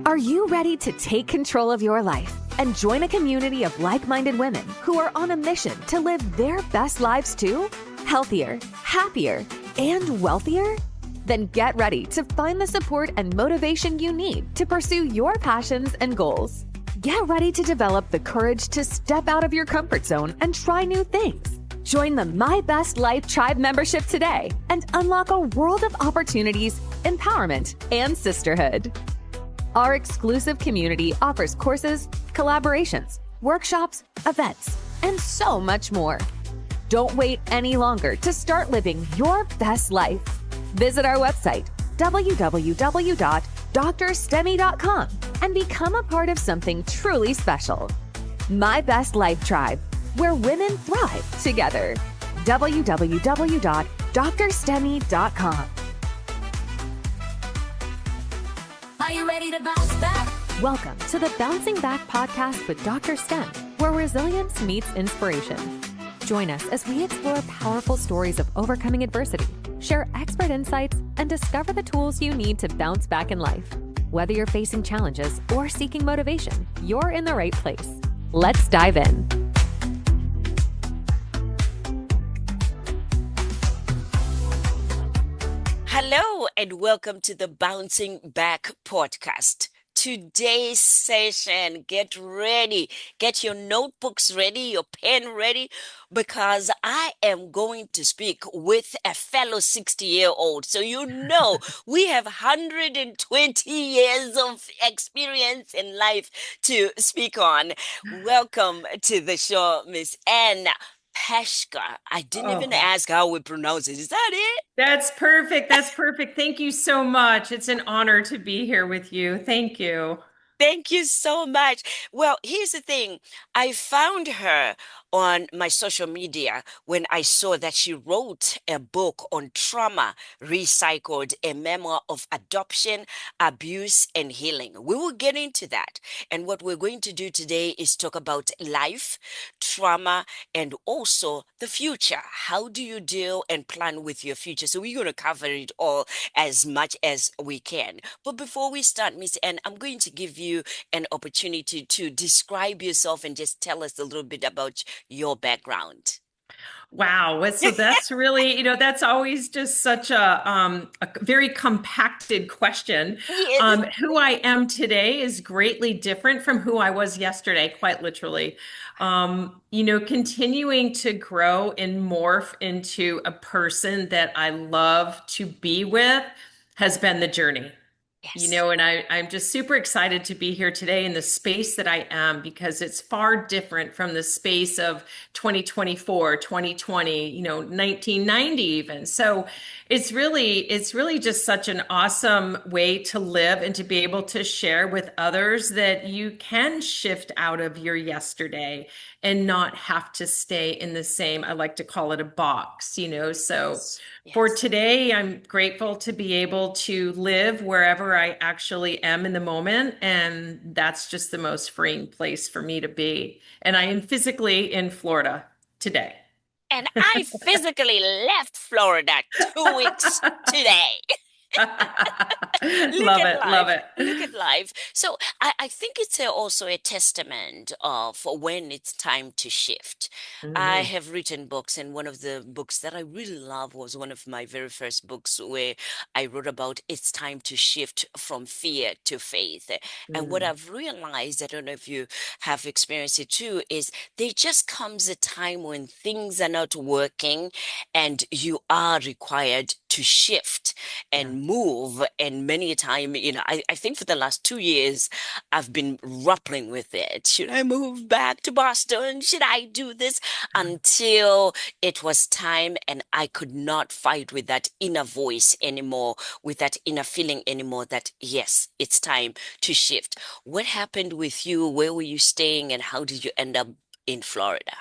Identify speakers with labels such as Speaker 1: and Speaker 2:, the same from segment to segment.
Speaker 1: Are you ready to take control of your life and join a community of like-minded women who are on a mission to live their best lives too? Healthier, happier, and wealthier? Then get ready to find the support and motivation you need to pursue your passions and goals. Get ready to develop the courage to step out of your comfort zone and try new things. Join the My Best Life Tribe membership today and unlock a world of opportunities, empowerment, and sisterhood. Our exclusive community offers courses, collaborations, workshops, events, and so much more. Don't wait any longer to start living your best life. Visit our website, www.DrStemmy.com, and become a part of something truly special. My Best Life Tribe, where women thrive together. www.DrStemmy.com.
Speaker 2: Are you ready to bounce back?
Speaker 1: Welcome to the Bouncing Back podcast with DrStem, where resilience meets inspiration. Join us as we explore powerful stories of overcoming adversity, share expert insights, and discover the tools you need to bounce back in life. Whether you're facing challenges or seeking motivation, you're in the right place. Let's dive in.
Speaker 3: Hello and welcome to the Bouncing Back podcast. Today's session, get ready, get your notebooks ready, your pen ready, because I am going to speak with a fellow 60-year-old. So we have 120 years of experience in life to speak on. Welcome to the show, Miss Anne Peshka. I didn't even ask how we pronounce it. Is that it?
Speaker 4: That's perfect. That's perfect. Thank you so much. It's an honor to be here with you. Thank you.
Speaker 3: Thank you so much. Well, here's the thing. I found her on my social media when I saw that she wrote a book on trauma recycled, a memoir of adoption, abuse, and healing. We will get into that. And what we're going to do today is talk about life, trauma, and also the future. How do you deal and plan with your future? So we're going to cover it all as much as we can. But before we start, Miss Anne, I'm going to give you an opportunity to describe yourself and just tell us a little bit about your background.
Speaker 4: Wow. So that's really, that's always just such a very compacted question.
Speaker 3: Yes.
Speaker 4: Who I am today is greatly different from who I was yesterday, quite literally. Continuing to grow and morph into a person that I love to be with has been the journey.
Speaker 3: Yes.
Speaker 4: And I'm just super excited to be here today in the space that I am, because it's far different from the space of 2024, 2020, 1990 even. So it's really just such an awesome way to live and to be able to share with others that you can shift out of your yesterday and not have to stay in the same, I like to call it a box, So
Speaker 3: Yes.
Speaker 4: for today, I'm grateful to be able to live wherever I actually am in the moment. And that's just the most freeing place for me to be. And I am physically in Florida today.
Speaker 3: And I physically left Florida 2 weeks today.
Speaker 4: Love it.
Speaker 3: Look at life. So I think it's also a testament of when it's time to shift. I have written books, and one of the books that I really love was one of my very first books where I wrote about it's time to shift from fear to faith. And what I've realized, I don't know if you have experienced it too, is there just comes a time when things are not working and you are required to shift and move. And many a time, I think for the last 2 years, I've been grappling with it. Should I move back to Boston? Should I do this? Until it was time and I could not fight with that inner voice anymore, with that inner feeling anymore that, yes, it's time to shift. What happened with you? Where were you staying and how did you end up in Florida?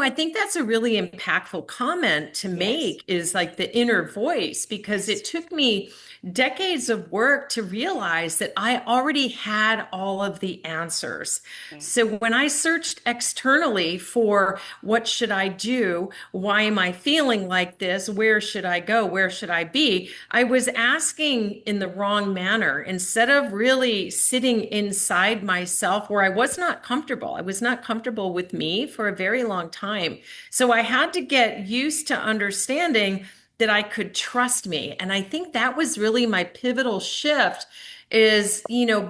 Speaker 4: I think that's a really impactful comment to
Speaker 3: Yes.
Speaker 4: make is like the inner voice, because it
Speaker 3: Yes.
Speaker 4: took me decades of work to realize that I already had all of the answers.
Speaker 3: Mm,
Speaker 4: So when I searched externally for what should I do? Why am I feeling like this? Where should I go? Where should I be? I was asking in the wrong manner instead of really sitting inside myself where I was not comfortable. I was not comfortable with me for a very long time. So I had to get used to understanding that I could trust me. And I think that was really my pivotal shift is,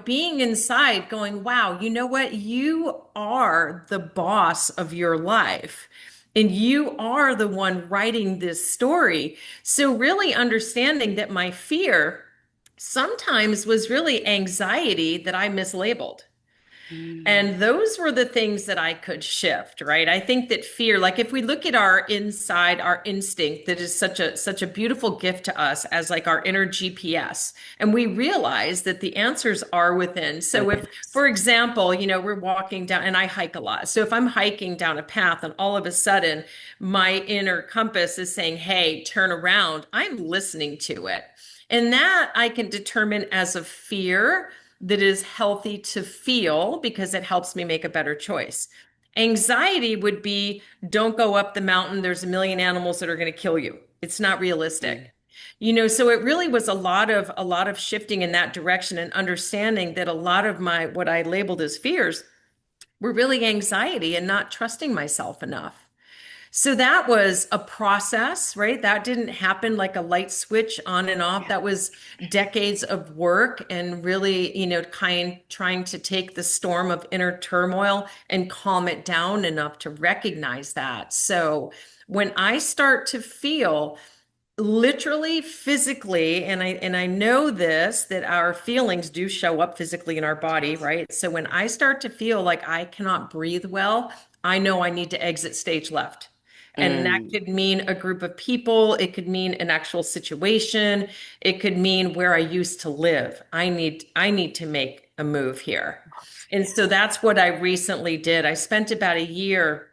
Speaker 4: being inside going, wow, you know what? You are the boss of your life. And you are the one writing this story. So, really understanding that my fear sometimes was really anxiety that I mislabeled.
Speaker 3: mm,
Speaker 4: And those were the things that I could shift, right? I think that fear, like if we look at our inside, our instinct, that is such a beautiful gift to us as like our inner GPS. And we realize that the answers are within. So if,
Speaker 3: within us.
Speaker 4: for example, we're walking down and I hike a lot. So if I'm hiking down a path and all of a sudden my inner compass is saying, hey, turn around, I'm listening to it. And that I can determine as a fear that is healthy to feel because it helps me make a better choice. Anxiety would be don't go up the mountain. There's a million animals that are going to kill you. It's not
Speaker 3: Mm,
Speaker 4: realistic. So it really was a lot of shifting in that direction and understanding that a lot of my what I labeled as fears were really anxiety and not trusting myself enough. So that was a process, right? That didn't happen like a light switch on and off.
Speaker 3: yeah.
Speaker 4: That was decades of work and really, kind trying to take the storm of inner turmoil and calm it down enough to recognize that. So when I start to feel literally physically, and I know this that our feelings do show up physically in our body, right? So when I start to feel like I cannot breathe well, I know I need to exit stage left. And that
Speaker 3: Mm,
Speaker 4: could mean a group of people, it could mean an actual situation, it could mean where I used to live. I need to make a move here. And so that's what I recently did. I spent about a year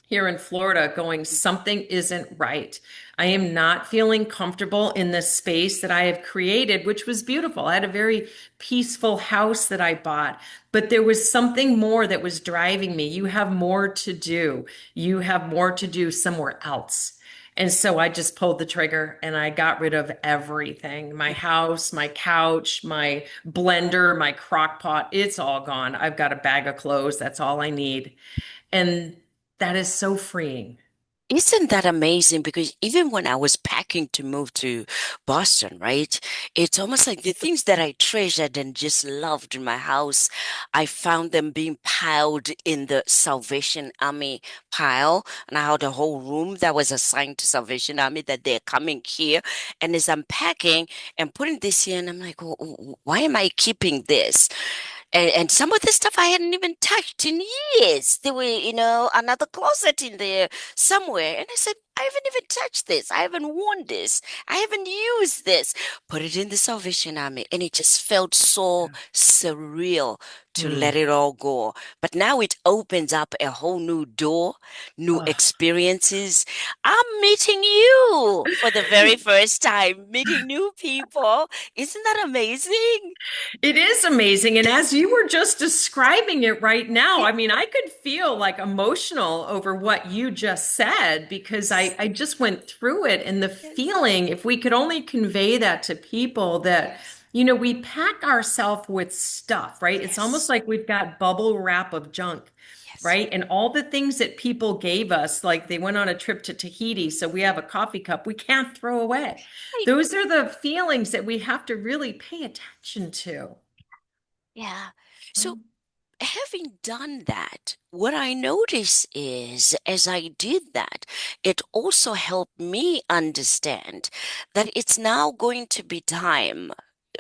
Speaker 4: here in Florida going, something isn't right. I am not feeling comfortable in this space that I have created, which was beautiful. I had a very peaceful house that I bought, but there was something more that was driving me. You have more to do. You have more to do somewhere else. And so I just pulled the trigger and I got rid of everything. My house, my couch, my blender, my crock pot, it's all gone. I've got a bag of clothes. That's all I need. And that is so freeing.
Speaker 3: Isn't that amazing? Because even when I was packing to move to Boston, right? It's almost like the things that I treasured and just loved in my house, I found them being piled in the Salvation Army pile. And I had a whole room that was assigned to Salvation Army that they're coming here. And as I'm packing and putting this here, and I'm like, why am I keeping this? And some of the stuff I hadn't even touched in years. There were, another closet in there somewhere. And I said, I haven't even touched this. I haven't worn this. I haven't used this. Put it in the Salvation Army. And it just felt so surreal to let
Speaker 4: Mm.
Speaker 3: it all go. But now it opens up a whole new door, new
Speaker 4: Oh.
Speaker 3: experiences. I'm meeting you for the very first time, meeting new people. Isn't that amazing?
Speaker 4: It is amazing. And as you were just describing it right now, I mean, I could feel like emotional over what you just said because
Speaker 3: Yes.
Speaker 4: I just went through it and the
Speaker 3: Yes.
Speaker 4: feeling, if we could only convey that to people that,
Speaker 3: Yes.
Speaker 4: we pack ourselves with stuff, right? It's almost
Speaker 3: Yes.
Speaker 4: like we've got bubble wrap of junk.
Speaker 3: Yes.
Speaker 4: Right. And all the things that people gave us, like they went on a trip to Tahiti, so we have a coffee cup we can't throw away.
Speaker 3: Right.
Speaker 4: Those are the feelings that we have to really pay attention to.
Speaker 3: Yeah. So having done that, what I notice is as I did that, it also helped me understand that it's now going to be time.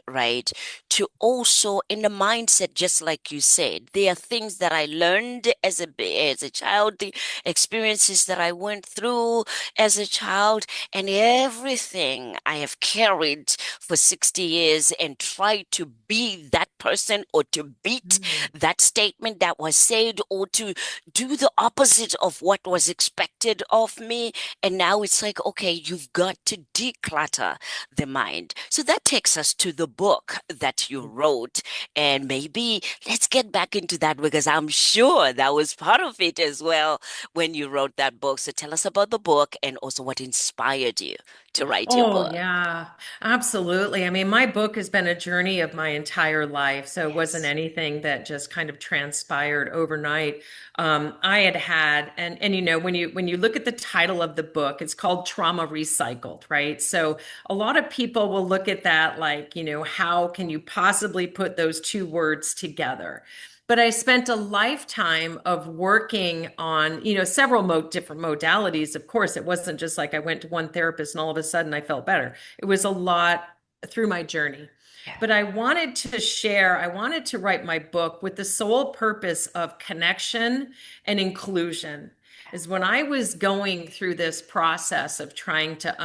Speaker 3: right? To also in the mindset, just like you said, there are things that I learned as a child, the experiences that I went through as a child, and everything I have carried for 60 years and tried to be that person or to beat
Speaker 4: Mm.
Speaker 3: that statement that was said or to do the opposite of what was expected of me. And now it's like, okay, you've got to declutter the mind. So that takes us to the book that you wrote. And maybe let's get back into that because I'm sure that was part of it as well when you wrote that book. So tell us about the book and also what inspired you to write your
Speaker 4: Oh,
Speaker 3: book.
Speaker 4: yeah, absolutely. I mean, my book has been a journey of my entire life. So it wasn't
Speaker 3: Yes.
Speaker 4: anything that just kind of transpired overnight. I had, and when you look at the title of the book, it's called Trauma Recycled, right? So a lot of people will look at that like, how can you possibly put those two words together? But I spent a lifetime of working on, several different modalities. Of course, it wasn't just like I went to one therapist and all of a sudden I felt better. It was a lot through my journey.
Speaker 3: Yeah.
Speaker 4: But I wanted to write my book with the sole purpose of connection and inclusion. Is when I was going through this process of trying to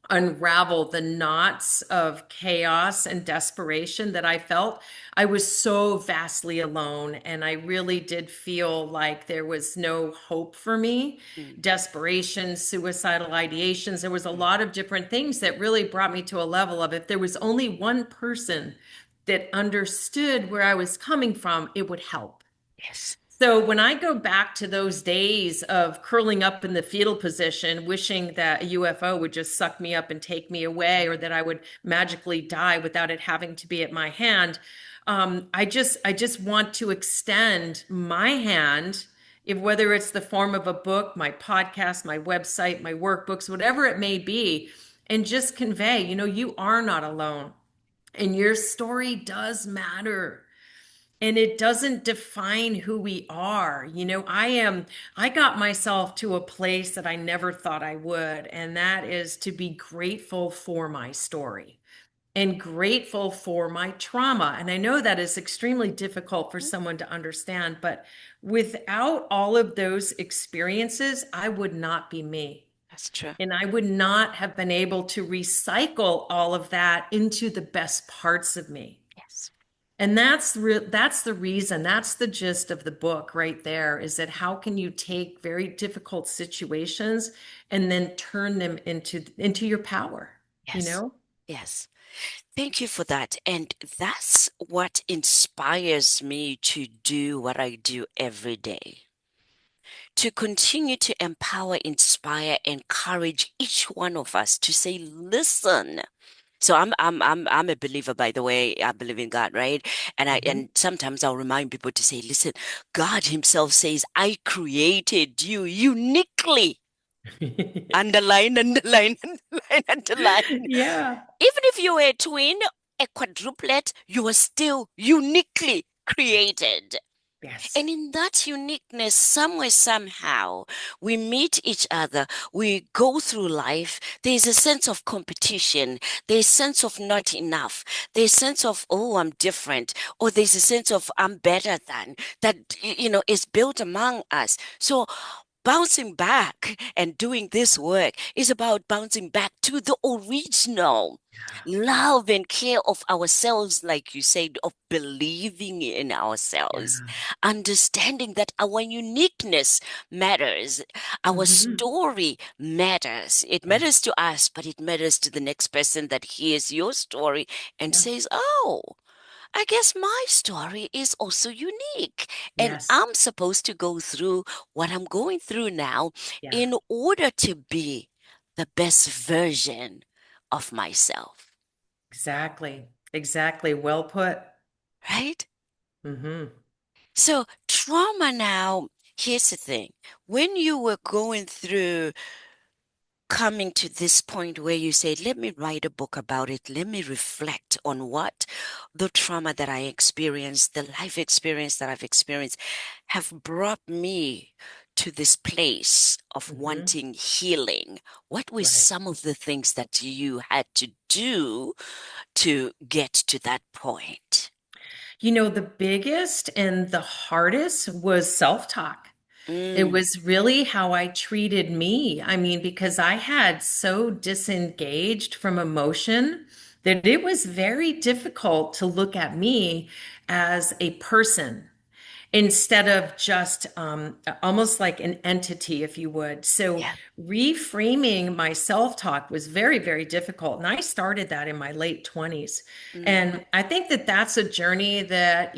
Speaker 4: unravel the knots of chaos and desperation that I felt, I was so vastly alone. And I really did feel like there was no hope for me.
Speaker 3: Mm,
Speaker 4: Desperation, suicidal ideations. There was a
Speaker 3: mm.
Speaker 4: lot of different things that really brought me to a level of if there was only one person that understood where I was coming from, it would help.
Speaker 3: Yes.
Speaker 4: So when I go back to those days of curling up in the fetal position, wishing that a UFO would just suck me up and take me away, or that I would magically die without it having to be at my hand, I just want to extend my hand, if whether it's the form of a book, my podcast, my website, my workbooks, whatever it may be, and just convey, you are not alone, and your story does matter. And it doesn't define who we are. I got myself to a place that I never thought I would, and that is to be grateful for my story and grateful for my trauma. And I know that is extremely difficult for someone to understand, but without all of those experiences, I would not be me.
Speaker 3: That's true.
Speaker 4: And I would not have been able to recycle all of that into the best parts of me.
Speaker 3: Yes.
Speaker 4: And that's the reason, that's the gist of the book right there, is that how can you take very difficult situations and then turn them into your power, you
Speaker 3: Yes.
Speaker 4: know?
Speaker 3: Yes. Thank you for that. And that's what inspires me to do what I do every day. To continue to empower, inspire, encourage each one of us to say, listen. So I'm a believer, by the way. I believe in God, right? And sometimes I'll remind people to say, listen, God Himself says, I created you uniquely.
Speaker 4: Mhm.
Speaker 3: Underline, underline, underline, underline.
Speaker 4: Yeah.
Speaker 3: Even if you were a twin, a quadruplet, you are still uniquely created.
Speaker 4: Yes.
Speaker 3: And in that uniqueness, somewhere, somehow, we meet each other, we go through life. There's a sense of competition, there's a sense of not enough, there's a sense of, oh, I'm different, or there's a sense of I'm better than that, is built among us. So bouncing back and doing this work is about bouncing back to the original love and care of ourselves, like you said, of believing in ourselves,
Speaker 4: Yeah.
Speaker 3: understanding that our uniqueness matters, our
Speaker 4: Mhm.
Speaker 3: story matters. It matters
Speaker 4: Yes.
Speaker 3: to us, but it matters to the next person that hears your story and
Speaker 4: Yeah.
Speaker 3: says, oh, I guess my story is also unique. And
Speaker 4: Yes.
Speaker 3: I'm supposed to go through what I'm going through now
Speaker 4: Yeah.
Speaker 3: in order to be the best version of myself.
Speaker 4: Exactly. Exactly. Well put.
Speaker 3: Right?
Speaker 4: Hmm.
Speaker 3: So, trauma now, here's the thing. When you were going through coming to this point where you say, let me write a book about it, let me reflect on what the trauma that I experienced, the life experience that I've experienced have brought me to this place of
Speaker 4: Hmm.
Speaker 3: wanting healing, what were
Speaker 4: Right.
Speaker 3: some of the things that you had to do to get to that point?
Speaker 4: The biggest and the hardest was self-talk. It
Speaker 3: Mm,
Speaker 4: was really how I treated me. I mean, because I had so disengaged from emotion that it was very difficult to look at me as a person instead of just almost like an entity, if you would. So
Speaker 3: yeah.
Speaker 4: reframing my self-talk was very, very difficult. And I started that in my late 20s. And I think that that's a journey that,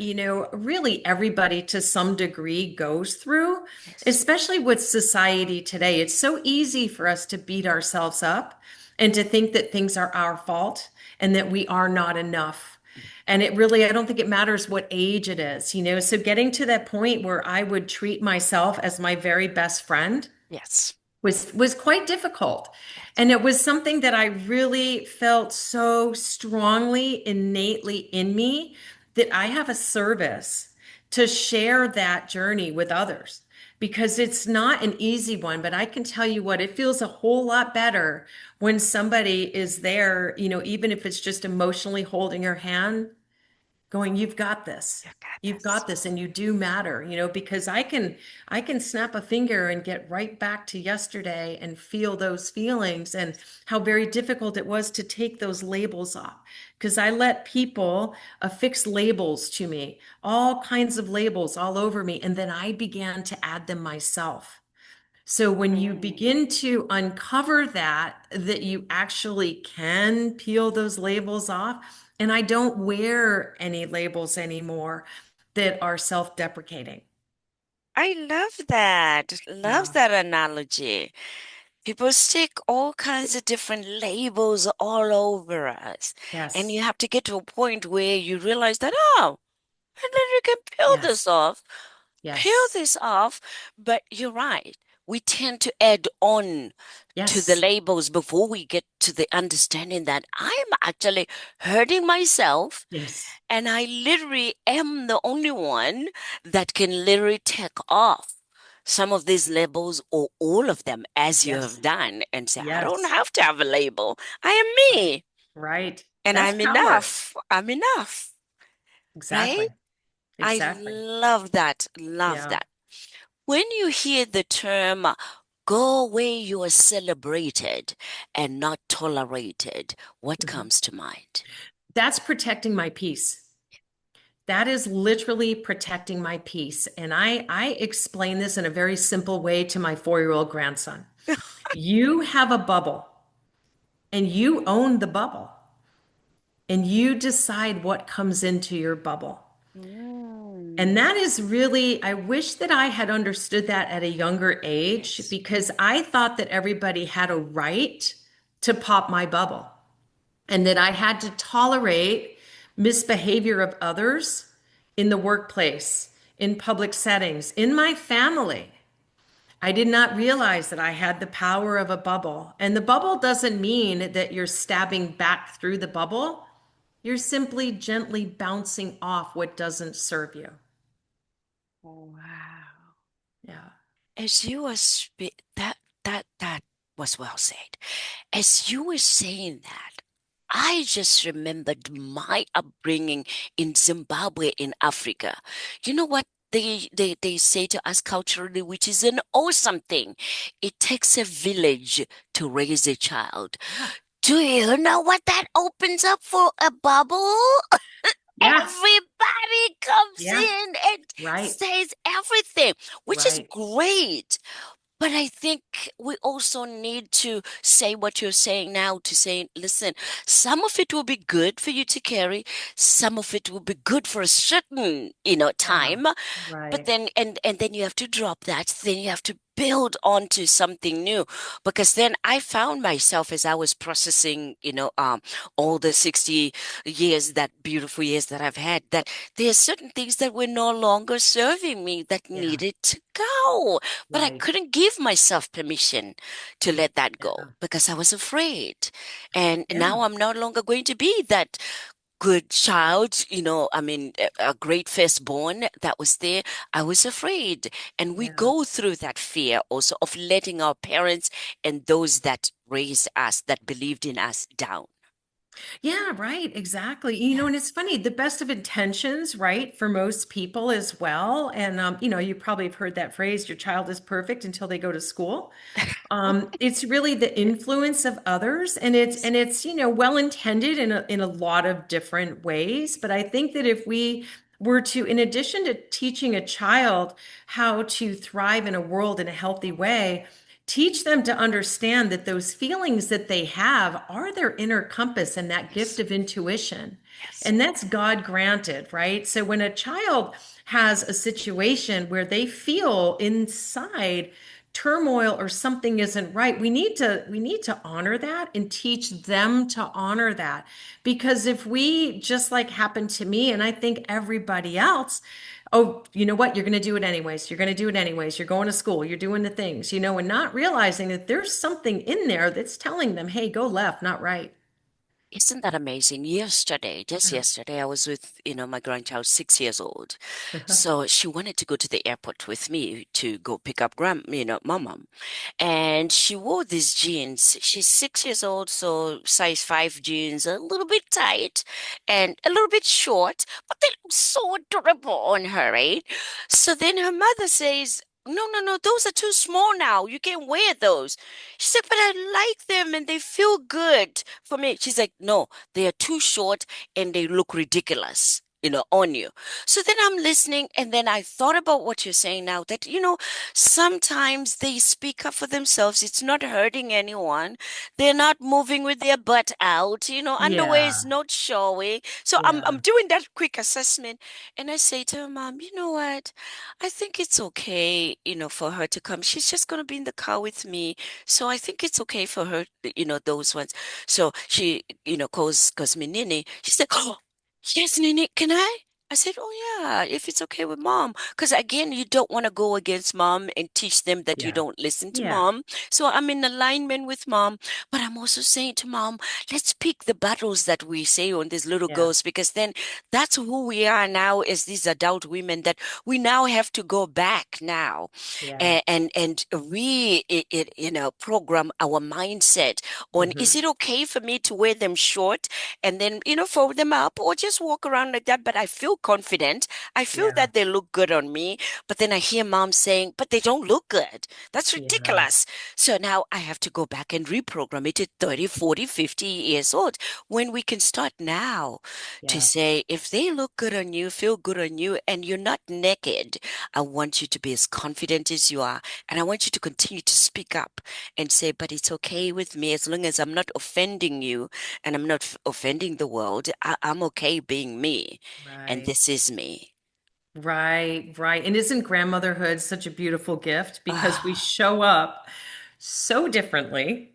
Speaker 4: really everybody to some degree goes through,
Speaker 3: Yes.
Speaker 4: especially with society today. It's so easy for us to beat ourselves up and to think that things are our fault and that we are not enough. And it really, I don't think it matters what age it is, So getting to that point where I would treat myself as my very best friend
Speaker 3: Yes.
Speaker 4: was quite difficult.
Speaker 3: Yes.
Speaker 4: And it was something that I really felt so strongly, innately in me that I have a service to share that journey with others because it's not an easy one, but I can tell you what, it feels a whole lot better when somebody is there, even if it's just emotionally holding your hand going, you've got this.
Speaker 3: You got
Speaker 4: You've
Speaker 3: this.
Speaker 4: got this and you do matter, because I can snap a finger and get right back to yesterday and feel those feelings and how very difficult it was to take those labels off. Because I let people affix labels to me, all kinds of labels all over me, and then I began to add them myself. So when you
Speaker 3: Mm.
Speaker 4: begin to uncover that you actually can peel those labels off, and I don't wear any labels anymore that are self-deprecating.
Speaker 3: I love that. Love
Speaker 4: Yeah.
Speaker 3: that analogy. People stick all kinds of different labels all over us. And
Speaker 4: Yes.
Speaker 3: you have to get to a point where you realize that, oh, and then you can peel
Speaker 4: Yes.
Speaker 3: this off, peel
Speaker 4: Yes.
Speaker 3: this off. But you're right. We tend to add on to the
Speaker 4: Yes.
Speaker 3: labels before we get to the understanding that I'm actually hurting myself
Speaker 4: Yes.
Speaker 3: and I literally am the only one that can literally take off some of these labels or all of them as you
Speaker 4: Yes.
Speaker 3: have done and say, I don't
Speaker 4: Yes.
Speaker 3: have to have a label. I am
Speaker 4: Right.
Speaker 3: me
Speaker 4: Right.
Speaker 3: and
Speaker 4: That's
Speaker 3: I'm
Speaker 4: power.
Speaker 3: enough. I'm enough, right?
Speaker 4: Exactly.
Speaker 3: I
Speaker 4: Exactly.
Speaker 3: love that. Love
Speaker 4: Yeah.
Speaker 3: that. When you hear the term, go where you are celebrated and not tolerated, what
Speaker 4: Mhm.
Speaker 3: comes to mind?
Speaker 4: That's protecting my peace. That is literally protecting my peace. And I explain this in a very simple way to my 4-year-old grandson. You have a bubble and you own the bubble and you decide what comes into your bubble. And
Speaker 3: Mm.
Speaker 4: that is really, I wish that I had understood that at a younger age
Speaker 3: Yes.
Speaker 4: because I thought that everybody had a right to pop my bubble and that I had to tolerate misbehavior of others in the workplace, in public settings, in my family. I did not realize that I had the power of a bubble. And the bubble doesn't mean that you're stabbing back through the bubble. You're simply gently bouncing off what doesn't serve you.
Speaker 3: Wow.
Speaker 4: Yeah.
Speaker 3: As you were that was well said. As you were saying that, I just remembered my upbringing in Zimbabwe in Africa. You know what they say to us culturally, which is an awesome thing. It takes a village to raise a child.
Speaker 4: Yeah.
Speaker 3: Do you know what that opens up for a bubble?
Speaker 4: Yeah.
Speaker 3: Everybody comes
Speaker 4: Yeah.
Speaker 3: in and
Speaker 4: Right.
Speaker 3: says everything, which is
Speaker 4: Right.
Speaker 3: great. But I think we also need to say what you're saying now to say, listen, some of it will be good for you to carry, some of it will be good for a certain,
Speaker 4: Yeah.
Speaker 3: time, but
Speaker 4: Right.
Speaker 3: then you have to drop that, then you have to build onto something new. Because then I found myself as I was processing, all the 60 years, that beautiful years that I've had, that there are certain things that were no longer serving me that
Speaker 4: Yeah.
Speaker 3: needed to go. But I
Speaker 4: Right.
Speaker 3: couldn't give myself permission to let that go
Speaker 4: Yeah.
Speaker 3: because I was afraid. And
Speaker 4: Yeah.
Speaker 3: now I'm no longer going to be that good child, I mean, a great firstborn that was there, I was afraid. And we
Speaker 4: Yeah.
Speaker 3: go through that fear also of letting our parents and those that raised us, that believed in us, down.
Speaker 4: Yeah, right. Exactly.
Speaker 3: Yeah.
Speaker 4: And it's funny, the best of intentions, right, for most people as well. And you probably have heard that phrase, your child is perfect until they go to school. It's really the influence of others, and it's well intended in a lot of different ways. But I think that if we were to, in addition to teaching a child how to thrive in a world in a healthy way, teach them to understand that those feelings that they have are their inner compass and that gift
Speaker 3: Yes.
Speaker 4: of intuition.
Speaker 3: Yes.
Speaker 4: And that's God granted, right? So when a child has a situation where they feel inside turmoil or something isn't right, we need to honor that and teach them to honor that. Because if we, just like happened to me and I think everybody else, oh, you know what, you're going to do it anyways, you're going to do it anyways, you're going to school, you're doing the things, and not realizing that there's something in there that's telling them, hey, go left, not right.
Speaker 3: Isn't that amazing? Yesterday, just
Speaker 4: Yeah.
Speaker 3: yesterday, I was with, my grandchild, 6 years old. So she wanted to go to the airport with me to go pick up my mom. And she wore these jeans. She's 6 years old, so size 5 jeans, a little bit tight and a little bit short, but they look so adorable on her, right? So then her mother says, no, no, no, those are too small now. You can't wear those. She said, but I like them and they feel good for me. She's like, no, they are too short and they look ridiculous, on you. So then I'm listening, and then I thought about what you're saying now that, sometimes they speak up for themselves. It's not hurting anyone. They're not moving with their butt out, underwear is
Speaker 4: Yeah.
Speaker 3: not showing. So I'm
Speaker 4: Yeah.
Speaker 3: doing that quick assessment, and I say to her, Mom, you know what? I think it's okay, for her to come. She's just going to be in the car with me. So I think it's okay for her, those ones. So she, calls me Nini. She said, oh, yes, Nini, can I? I said, oh, yeah, if it's okay with mom. Because again, you don't want to go against mom and teach them that you
Speaker 4: Yeah.
Speaker 3: don't listen to
Speaker 4: Yeah.
Speaker 3: mom. So I'm in alignment with mom. But I'm also saying to mom, let's pick the battles that we say on these little
Speaker 4: Yeah.
Speaker 3: girls, because then that's who we are now as these adult women, that we now have to go back now
Speaker 4: Yeah.
Speaker 3: and program our mindset on, is
Speaker 4: Hmm.
Speaker 3: it okay for me to wear them short and then, fold them up or just walk around like that? But I feel confident. I feel
Speaker 4: Yeah.
Speaker 3: that they look good on me. But then I hear mom saying, but they don't look good. That's
Speaker 4: Yeah.
Speaker 3: ridiculous. So now I have to go back and reprogram it at 30, 40, 50 years old, when we can start now to
Speaker 4: Yeah.
Speaker 3: say, if they look good on you, feel good on you, and you're not naked, I want you to be as confident as you are. And I want you to continue to speak up and say, but it's okay with me as long as I'm not offending you and I'm not offending the world. I'm okay being me. And
Speaker 4: Right.
Speaker 3: this is me.
Speaker 4: Right, right. And isn't grandmotherhood such a beautiful gift because we
Speaker 3: Ah,
Speaker 4: show up so differently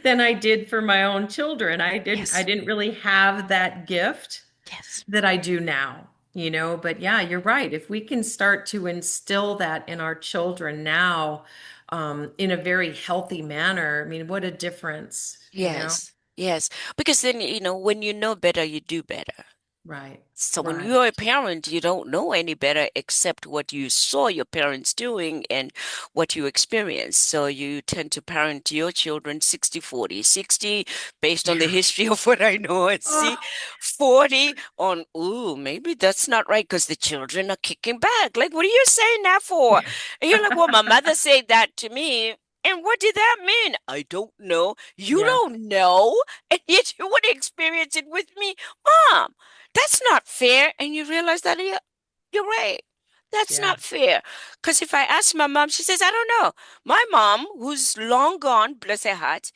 Speaker 4: than I did for my own children. I
Speaker 3: yes,
Speaker 4: didn't really have that gift
Speaker 3: yes,
Speaker 4: that I do now. But yeah, you're right. If we can start to instill that in our children now, in a very healthy manner, I mean, what a difference?
Speaker 3: yes, yes. Because then, when you know better, you do better.
Speaker 4: Right,
Speaker 3: So when
Speaker 4: right.
Speaker 3: you're a parent, you don't know any better except what you saw your parents doing and what you experienced. So you tend to parent your children 60-40, 60 based on the
Speaker 4: Yeah.
Speaker 3: history of what I know, and see
Speaker 4: Oh,
Speaker 3: 40 on, ooh, maybe that's not right because the children are kicking back. Like, what are you saying that for? And you're like, well, my mother said that to me. And what did that mean? I don't know. You
Speaker 4: yeah,
Speaker 3: don't know. And yet you would experience it with me. Mom, that's not fair. And you realize that, yeah, you're right. That's
Speaker 4: yeah,
Speaker 3: not fair. Because if I ask my mom, she says, I don't know. My mom, who's long gone, bless her heart,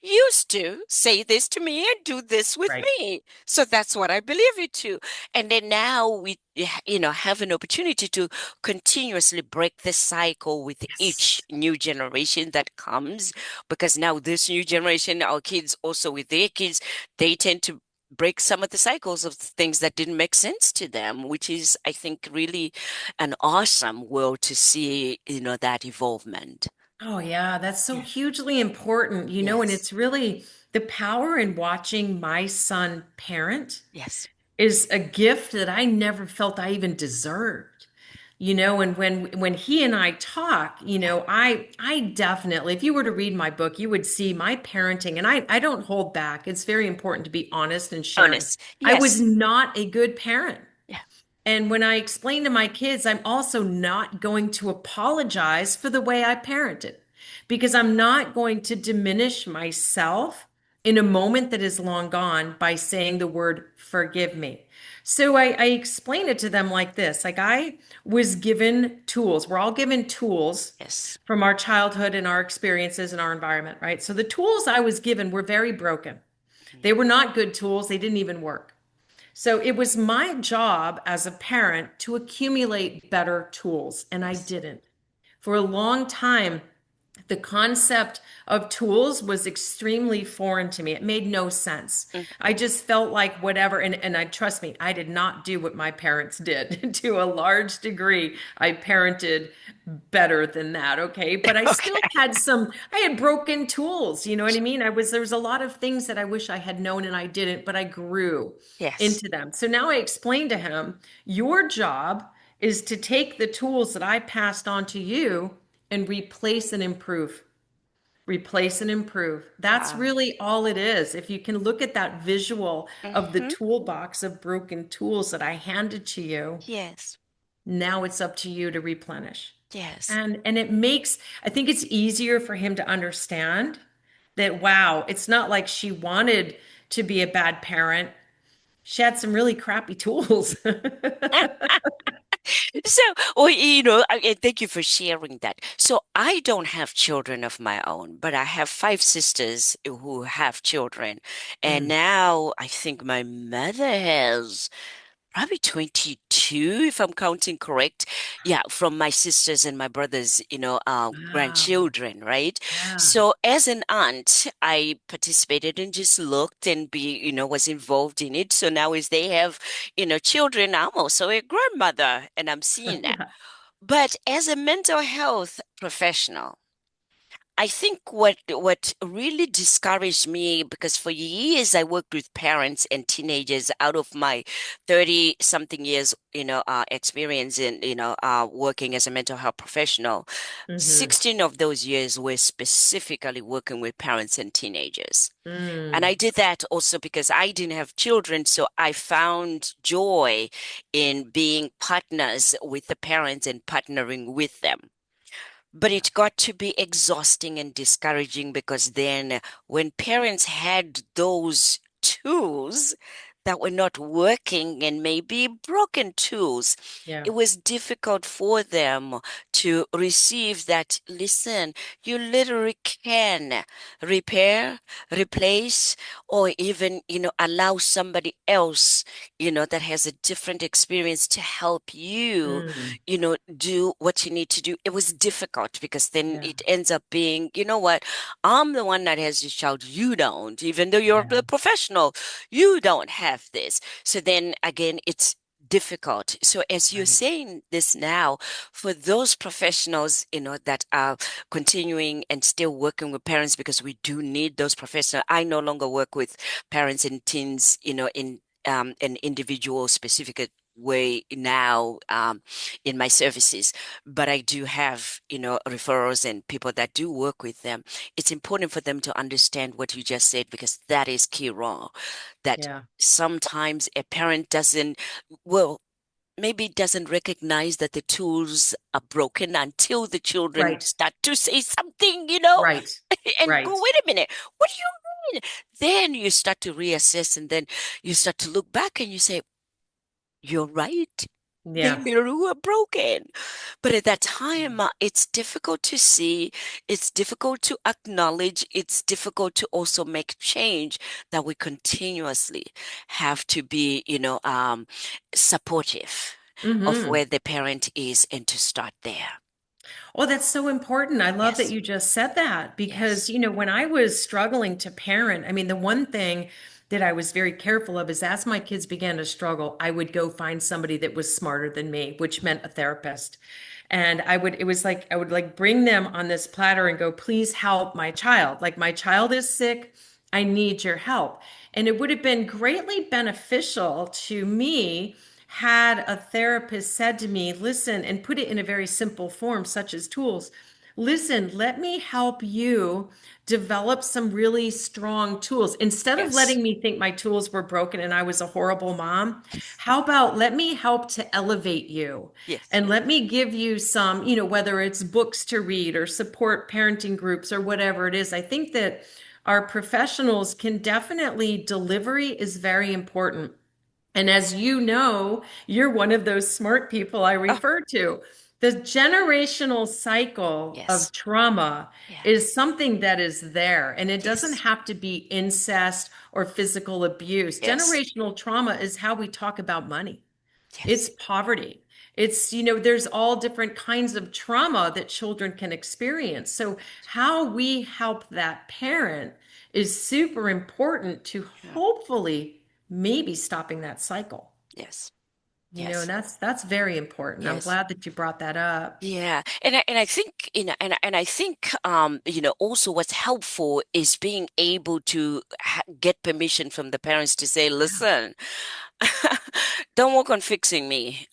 Speaker 3: used to say this to me and do this with
Speaker 4: right.
Speaker 3: me. So that's what I believe it to. And then now we, have an opportunity to continuously break the cycle with each
Speaker 4: Yes.
Speaker 3: new generation that comes. Because now this new generation, our kids also with their kids, they tend to break some of the cycles of things that didn't make sense to them, which is, I think, really an awesome world to see, that evolvement.
Speaker 4: Oh, yeah, that's so
Speaker 3: Yeah.
Speaker 4: hugely important, and
Speaker 3: Yes.
Speaker 4: it's really the power in watching my son parent
Speaker 3: Yes.
Speaker 4: is a gift that I never felt I even deserved. And when he and I talk,
Speaker 3: Yeah.
Speaker 4: I definitely, if you were to read my book, you would see my parenting, and I don't hold back. It's very important to be honest and sharing.
Speaker 3: Honest.
Speaker 4: I was
Speaker 3: Yes.
Speaker 4: not a good parent.
Speaker 3: Yeah.
Speaker 4: And when I explain to my kids, I'm also not going to apologize for the way I parented because I'm not going to diminish myself in a moment that is long gone by saying the word forgive me. So I explain it to them like this. Like I was given tools. We're all given tools
Speaker 3: Yes.
Speaker 4: from our childhood and our experiences and our environment, right? So the tools I was given were very broken. They were not good tools. They didn't even work. So it was my job as a parent to accumulate better tools, and I
Speaker 3: Yes.
Speaker 4: didn't. For a long time, the concept of tools was extremely foreign to me. It made no sense.
Speaker 3: Mhm.
Speaker 4: I just felt like whatever, and I trust me, I did not do what my parents did. To a large degree, I parented better than that, okay? But I still
Speaker 3: Okay.
Speaker 4: had I had broken tools, you know what I mean? There was a lot of things that I wish I had known and I didn't, but I grew
Speaker 3: Yes.
Speaker 4: into them. So now I explained to him, your job is to take the tools that I passed on to you and replace and improve. Replace and improve. That's
Speaker 3: Wow.
Speaker 4: really all it is. If you can look at that visual of the
Speaker 3: Hmm.
Speaker 4: toolbox of broken tools that I handed to you,
Speaker 3: Yes.
Speaker 4: now it's up to you to replenish.
Speaker 3: Yes.
Speaker 4: And it makes, I think it's easier for him to understand that, wow, it's not like she wanted to be a bad parent. She had some really crappy tools.
Speaker 3: So, and thank you for sharing that. So, I don't have children of my own, but I have five sisters who have children. And
Speaker 4: Mm.
Speaker 3: now I think my mother has probably 22, if I'm counting correct. Yeah, from my sisters and my brothers,
Speaker 4: Wow.
Speaker 3: grandchildren, right?
Speaker 4: Yeah.
Speaker 3: So as an aunt, I participated and just looked and was involved in it. So now as they have, children, I'm also a grandmother and I'm seeing that.
Speaker 4: Yeah.
Speaker 3: But as a mental health professional, I think what really discouraged me, because for years I worked with parents and teenagers out of my 30 something years, experience in, working as a mental health professional.
Speaker 4: Mm-hmm.
Speaker 3: 16 of those years were specifically working with parents and teenagers. And I
Speaker 4: Mm.
Speaker 3: did that also because I didn't have children, so I found joy in being partners with the parents and partnering with them. But
Speaker 4: Yeah.
Speaker 3: it got to be exhausting and discouraging because then when parents had those tools that were not working and maybe broken tools,
Speaker 4: Yeah.
Speaker 3: it was difficult for them to receive that, listen, you literally can repair, replace, or even, allow somebody else, that has a different experience to help you
Speaker 4: Mm.
Speaker 3: do what you need to do. It was difficult because then
Speaker 4: Yeah.
Speaker 3: it ends up being, you know what, I'm the one that has this child, you don't, even though you're
Speaker 4: Yeah.
Speaker 3: a professional, you don't have this. So then again, it's difficult. So as you're
Speaker 4: Right.
Speaker 3: saying this now, for those professionals, that are continuing and still working with parents, because we do need those professionals. I no longer work with parents and teens, in an individual specific way now in my services, but I do have, referrals and people that do work with them. It's important for them to understand what you just said because that is key wrong. That
Speaker 4: Yeah.
Speaker 3: sometimes a parent doesn't, well, maybe doesn't recognize that the tools are broken until the children
Speaker 4: Right.
Speaker 3: start to say something,
Speaker 4: Right.
Speaker 3: and go,
Speaker 4: Right.
Speaker 3: wait a minute, what do you mean? Then you start to reassess and then you start to look back and you say, you're right. They
Speaker 4: Yeah.
Speaker 3: literally were broken. But at that time, it's difficult to see, it's difficult to acknowledge, it's difficult to also make change that we continuously have to be, supportive of
Speaker 4: Mm-hmm.
Speaker 3: where the parent is and to start there.
Speaker 4: Oh, that's so important. I love that
Speaker 3: Yes,
Speaker 4: you just said that because,
Speaker 3: yes,
Speaker 4: when I was struggling to parent, I mean, the one thing that I was very careful of is as my kids began to struggle, I would go find somebody that was smarter than me, which meant a therapist. And it was like, I would like bring them on this platter and go, please help my child. Like, my child is sick. I need your help. And it would have been greatly beneficial to me had a therapist said to me, listen, and put it in a very simple form, such as tools. Listen, let me help you develop some really strong tools. Instead of
Speaker 3: Yes.
Speaker 4: letting me think my tools were broken and I was a horrible mom, how about let me help to elevate you
Speaker 3: Yes.
Speaker 4: and let me give you some, whether it's books to read or support parenting groups or whatever it is. I think that our professionals can definitely, delivery is very important. And as you know, you're one of those smart people I
Speaker 3: Oh,
Speaker 4: refer to. The generational cycle of
Speaker 3: yes.
Speaker 4: trauma
Speaker 3: Yeah.
Speaker 4: is something that is there, and it doesn't
Speaker 3: Yes.
Speaker 4: have to be incest or physical abuse.
Speaker 3: Yes.
Speaker 4: Generational trauma is how we talk about money. It's
Speaker 3: Yes.
Speaker 4: poverty. It's, there's all different kinds of trauma that children can experience. So, how we help that parent is super important to
Speaker 3: Yeah.
Speaker 4: hopefully maybe stopping that cycle.
Speaker 3: Yes.
Speaker 4: And
Speaker 3: Yes.
Speaker 4: that's very important. I'm
Speaker 3: Yes.
Speaker 4: glad that you brought that up.
Speaker 3: Yeah, and I think and I think also what's helpful is being able to get permission from the parents to say,
Speaker 4: Yeah.
Speaker 3: listen, don't work on fixing me.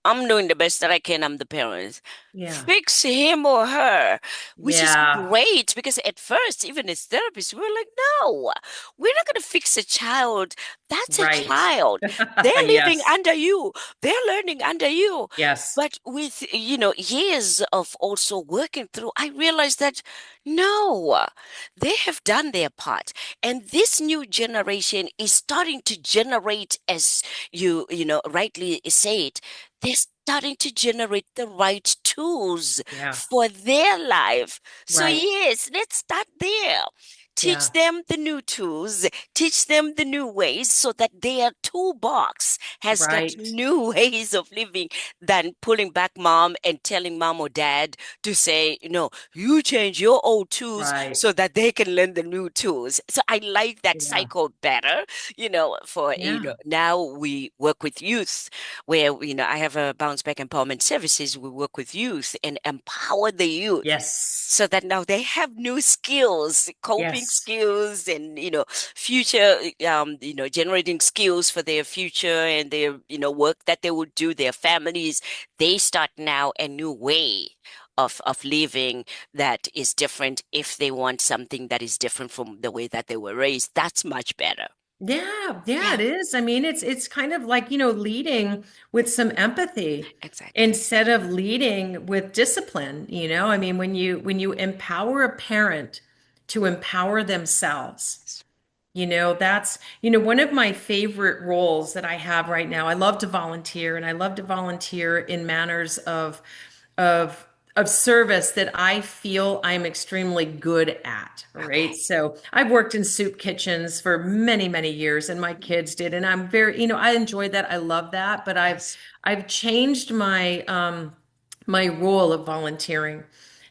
Speaker 3: I'm doing the best that I can. I'm the parent.
Speaker 4: Yeah.
Speaker 3: Fix him or her, which is
Speaker 4: Yeah.
Speaker 3: great because at first, even as therapists, we were like, no, we're not going to fix a child. That's a
Speaker 4: Right.
Speaker 3: child. They're living
Speaker 4: Yes.
Speaker 3: under you. They're learning under you.
Speaker 4: Yes.
Speaker 3: But with, years of also working through, I realized that no, they have done their part. And this new generation is starting to generate, as rightly say it, they're starting to generate the right tools
Speaker 4: Yeah.
Speaker 3: for their life. So,
Speaker 4: Right.
Speaker 3: yes, let's start there. Teach
Speaker 4: Yeah.
Speaker 3: them the new tools, teach them the new ways so that their toolbox has got
Speaker 4: Right.
Speaker 3: new ways of living than pulling back mom and telling mom or dad to say, you change your old tools
Speaker 4: Right.
Speaker 3: so that they can learn the new tools. So I like that
Speaker 4: Yeah.
Speaker 3: cycle better, for,
Speaker 4: Yeah.
Speaker 3: now we work with youth where, I have a bounce back empowerment services. We work with youth and empower the youth
Speaker 4: Yes.
Speaker 3: so that now they have new skills, coping
Speaker 4: Yes.
Speaker 3: skills, and future, generating skills for their future and their work that they would do, their families. They start now a new way of living that is different. If they want something that is different from the way that they were raised, that's much better.
Speaker 4: Yeah, yeah,
Speaker 3: Yeah,
Speaker 4: it is. I mean, it's kind of like, leading with some empathy
Speaker 3: exactly.
Speaker 4: instead of leading with discipline, I mean, when you empower a parent to empower themselves, that's, one of my favorite roles that I have right now. I love to volunteer, and I love to volunteer in manners of of service that I feel I'm extremely good at, right?
Speaker 3: Okay.
Speaker 4: So I've worked in soup kitchens for many, many years, and my kids did, and I'm very, I enjoy that. I love that, but I've
Speaker 3: Yes.
Speaker 4: I've changed my role of volunteering.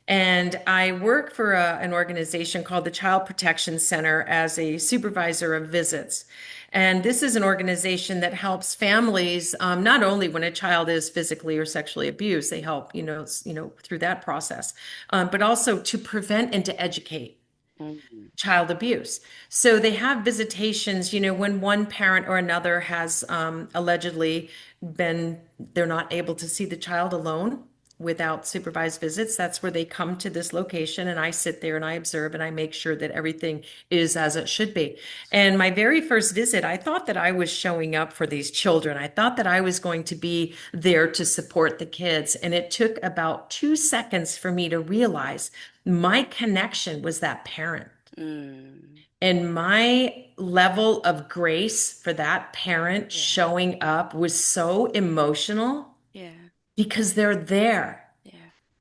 Speaker 4: And I work for an organization called the Child Protection Center as a supervisor of visits. And this is an organization that helps families, not only when a child is physically or sexually abused, they help, through that process, but also to prevent and to educate
Speaker 3: Mm,
Speaker 4: child abuse. So they have visitations, when one parent or another has allegedly they're not able to see the child alone without supervised visits. That's where they come to this location, and I sit there and I observe and I make sure that everything is as it should be. And my very first visit, I thought that I was showing up for these children. I thought that I was going to be there to support the kids. And it took about 2 seconds for me to realize my connection was that parent.
Speaker 3: mm,
Speaker 4: And my level of grace for that parent
Speaker 3: yeah.
Speaker 4: showing up was so emotional
Speaker 3: Yeah.
Speaker 4: because they're there.
Speaker 3: Yeah.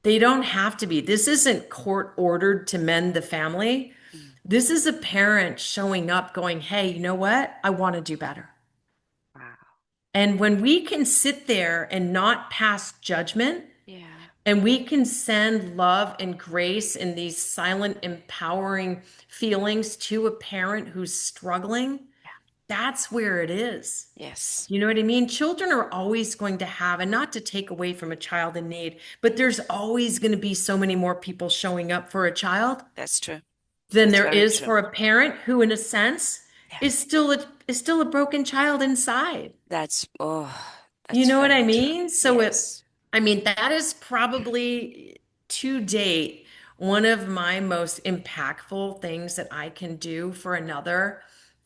Speaker 4: They don't have to be. This isn't court ordered to mend the family.
Speaker 3: Mm,
Speaker 4: This is a parent showing up going, hey, you know what? I want to do better.
Speaker 3: wow.
Speaker 4: And when we can sit there and not pass judgment,
Speaker 3: Yeah.
Speaker 4: and we can send love and grace and these silent, empowering feelings to a parent who's struggling, that's where it is.
Speaker 3: Yes.
Speaker 4: You know what I mean? Children are always going to have, and not to take away from a child in need, but there's always going to be so many more people showing up for a child
Speaker 3: That's true.
Speaker 4: than
Speaker 3: That's
Speaker 4: there
Speaker 3: very
Speaker 4: is
Speaker 3: true.
Speaker 4: for a parent who, in a sense,
Speaker 3: Yeah.
Speaker 4: is still a broken child inside. You
Speaker 3: That's
Speaker 4: know what I
Speaker 3: very true.
Speaker 4: mean?
Speaker 3: Yes.
Speaker 4: I mean, that is probably to date one of my most impactful things that I can do for another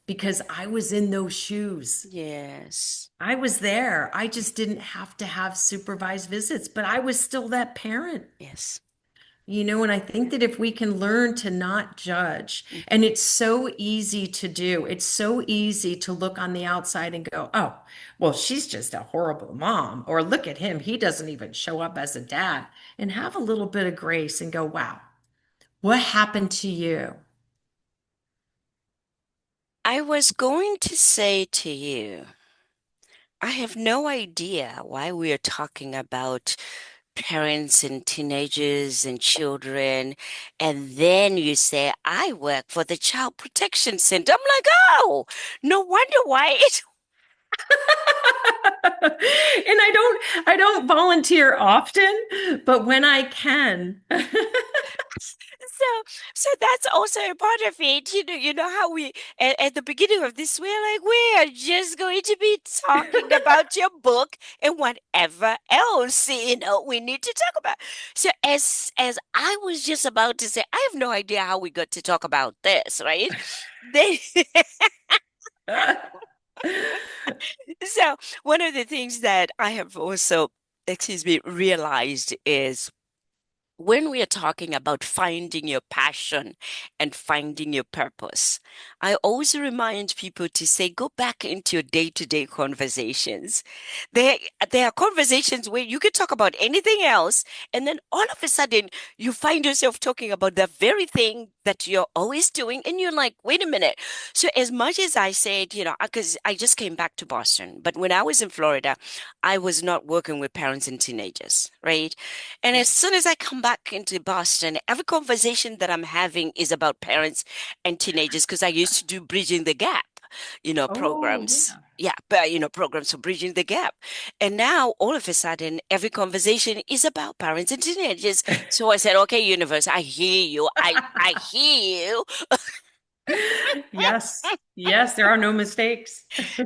Speaker 4: because I was in those shoes.
Speaker 3: Yes.
Speaker 4: I was there. I just didn't have to have supervised visits, but I was still that parent.
Speaker 3: Yes.
Speaker 4: And I think that if we can learn to not judge, and it's so easy to do, it's so easy to look on the outside and go, oh, well, she's just a horrible mom. Or look at him, he doesn't even show up as a dad. And have a little bit of grace and go, wow, what happened to you?
Speaker 3: I was going to say to you, I have no idea why we are talking about parents and teenagers and children. And then you say, I work for the Child Protection Center. I'm like, oh, no wonder why it.
Speaker 4: And I don't volunteer often, but when I can.
Speaker 3: So, so that's also a part of it. You know how we at the beginning of this, we're like, we are just going to be talking about your book and whatever else we need to talk about. So, as I was just about to say, I have no idea how we got to talk about this, right? Then, so one of the things that I have also, excuse me, realized is when we are talking about finding your passion and finding your purpose, I always remind people to say, go back into your day-to-day conversations. There, there are conversations where you can talk about anything else, and then all of a sudden you find yourself talking about the very thing that you're always doing, and you're like, wait a minute. So as much as I said, because I just came back to Boston, but when I was in Florida, I was not working with parents and teenagers, right? And as soon as I come back into Boston, every conversation that I'm having is about parents and teenagers because I used to do Bridging the Gap,
Speaker 4: Oh,
Speaker 3: programs. Yeah, but programs for bridging the gap. And now all of a sudden, every conversation is about parents and teenagers. So I said, okay, universe, I hear you. I
Speaker 4: yeah.
Speaker 3: hear you.
Speaker 4: Yes. Yes, there are no mistakes.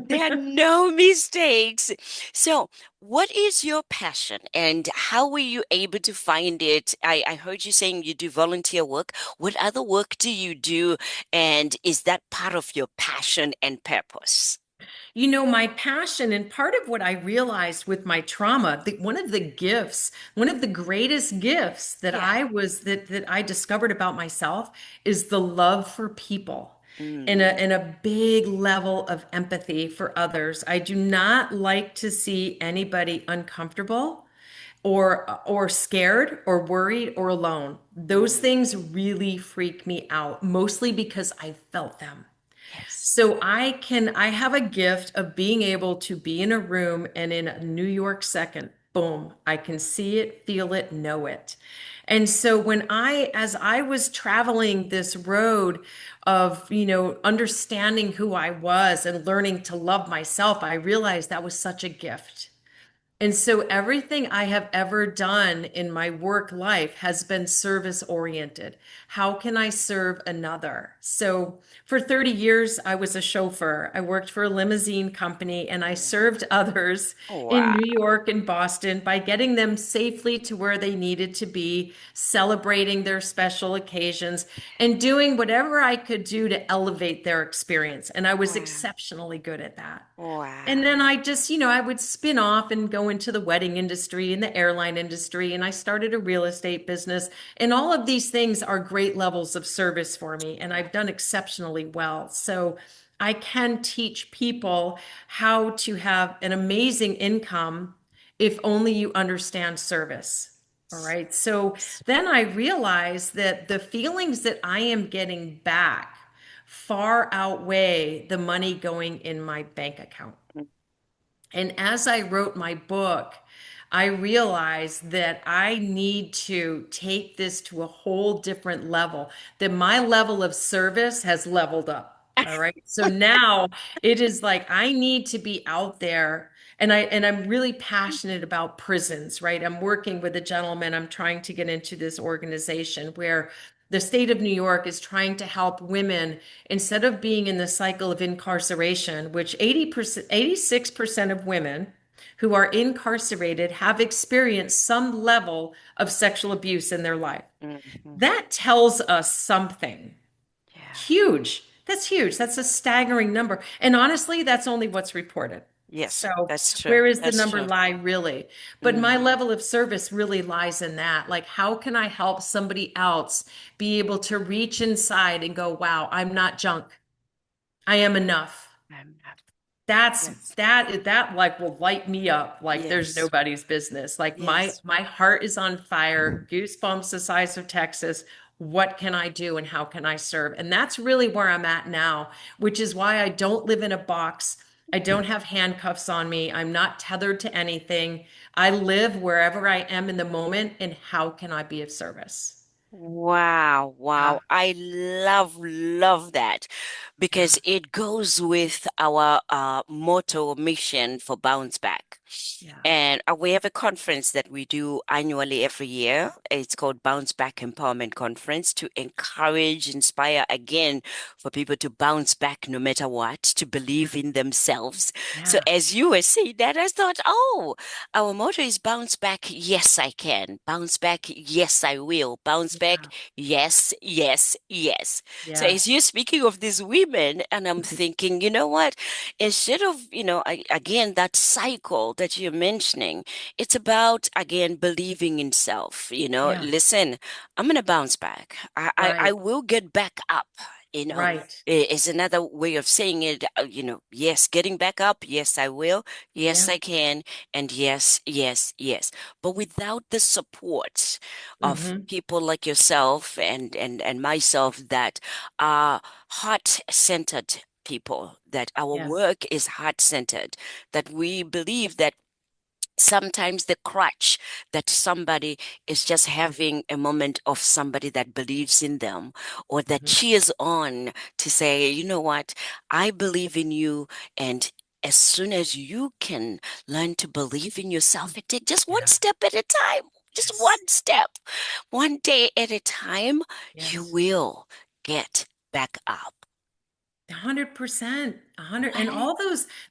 Speaker 3: There are no mistakes. So, what is your passion and how were you able to find it? I heard you saying you do volunteer work. What other work do you do? And is that part of your passion and purpose?
Speaker 4: My passion and part of what I realized with my trauma, one of the gifts, one of the greatest gifts that
Speaker 3: Yeah.
Speaker 4: I discovered about myself is the love for people and
Speaker 3: Mm,
Speaker 4: a big level of empathy for others. I do not like to see anybody uncomfortable or scared or worried or alone. Those
Speaker 3: mm,
Speaker 4: things really freak me out, mostly because I felt them.
Speaker 3: yes.
Speaker 4: So I have a gift of being able to be in a room and in a New York second, boom, I can see it, feel it, know it. And so as I was traveling this road of, understanding who I was and learning to love myself, I realized that was such a gift. And so everything I have ever done in my work life has been service oriented. How can I serve another? So for 30 years, I was a chauffeur. I worked for a limousine company and I
Speaker 3: Mm.
Speaker 4: served others in
Speaker 3: Wow.
Speaker 4: New York and Boston by getting them safely to where they needed to be, celebrating their special occasions, and doing whatever I could do to elevate their experience. And I was
Speaker 3: Wow.
Speaker 4: exceptionally good at that. And then
Speaker 3: Wow.
Speaker 4: I just, I would spin off and go into the wedding industry and the airline industry. And I started a real estate business. And all of these things are great levels of service for me. And I've done exceptionally well. So I can teach people how to have an amazing income if only you understand service. All right. So
Speaker 3: Yes.
Speaker 4: then I realized that the feelings that I am getting back far outweigh the money going in my bank account.
Speaker 3: Mm.
Speaker 4: And as I wrote my book, I realized that I need to take this to a whole different level, that my level of service has leveled up. All right. So now it is like I need to be out there and I'm really passionate about prisons, right? I'm working with a gentleman. I'm trying to get into this organization where the state of New York is trying to help women instead of being in the cycle of incarceration, which 80%, 86% of women who are incarcerated have experienced some level of sexual abuse in their life.
Speaker 3: Mhm.
Speaker 4: That tells us something
Speaker 3: Yeah.
Speaker 4: huge. That's huge. That's a staggering number. And honestly, that's only what's reported.
Speaker 3: Yes,
Speaker 4: So
Speaker 3: that's true.
Speaker 4: where is the
Speaker 3: That's
Speaker 4: number
Speaker 3: true.
Speaker 4: lie really? But my
Speaker 3: Mm.
Speaker 4: level of service really lies in that. Like, how can I help somebody else be able to reach inside and go, wow, I'm not junk. I am enough. That's
Speaker 3: Yes.
Speaker 4: that like will light me up like there's
Speaker 3: Yes.
Speaker 4: nobody's business. Like
Speaker 3: Yes.
Speaker 4: my heart is on fire, goosebumps the size of Texas. What can I do and how can I serve? And that's really where I'm at now, which is why I don't live in a box. I don't have handcuffs on me. I'm not tethered to anything. I live wherever I am in the moment and how can I be of service?
Speaker 3: Wow,
Speaker 4: Yeah,
Speaker 3: wow. I love that
Speaker 4: yeah,
Speaker 3: because it goes with our motto mission for Bounce Back.
Speaker 4: yeah,
Speaker 3: And we have a conference that we do annually every year. It's called Bounce Back Empowerment Conference to encourage, inspire again for people to bounce back no matter what, to believe in themselves. So
Speaker 4: yeah,
Speaker 3: as you were saying that, I thought, oh, our motto is bounce back, yes, I can. Bounce back, yes, I will. Bounce back,
Speaker 4: yeah,
Speaker 3: yes, yes, yes. So as
Speaker 4: yes.
Speaker 3: you're speaking of these women, and I'm thinking, you know what? Instead of, again, that cycle that you're mentioning, it's about, again, believing in self.
Speaker 4: Yeah,
Speaker 3: Listen, I'm going to bounce back. I
Speaker 4: right,
Speaker 3: will get back up. You know,
Speaker 4: right.
Speaker 3: is another way of saying it. Yes, getting back up. Yes, I will. Yes,
Speaker 4: Yeah.
Speaker 3: I can. And yes, yes, yes. But without the support of
Speaker 4: Mm-hmm.
Speaker 3: people like yourself and myself that are heart-centered people, that our
Speaker 4: Yes.
Speaker 3: work is heart-centered, that we believe that sometimes the crutch that somebody is just having a moment of somebody that believes in them or that
Speaker 4: Mm-hmm.
Speaker 3: cheers on to say, you know what, I believe in you. And as soon as you can learn to believe in yourself and take just one
Speaker 4: Yeah.
Speaker 3: step at a time, just
Speaker 4: Yes.
Speaker 3: one step, one day at a time, you
Speaker 4: Yes.
Speaker 3: will get back up.
Speaker 4: 100%. 100. And
Speaker 3: Right?
Speaker 4: all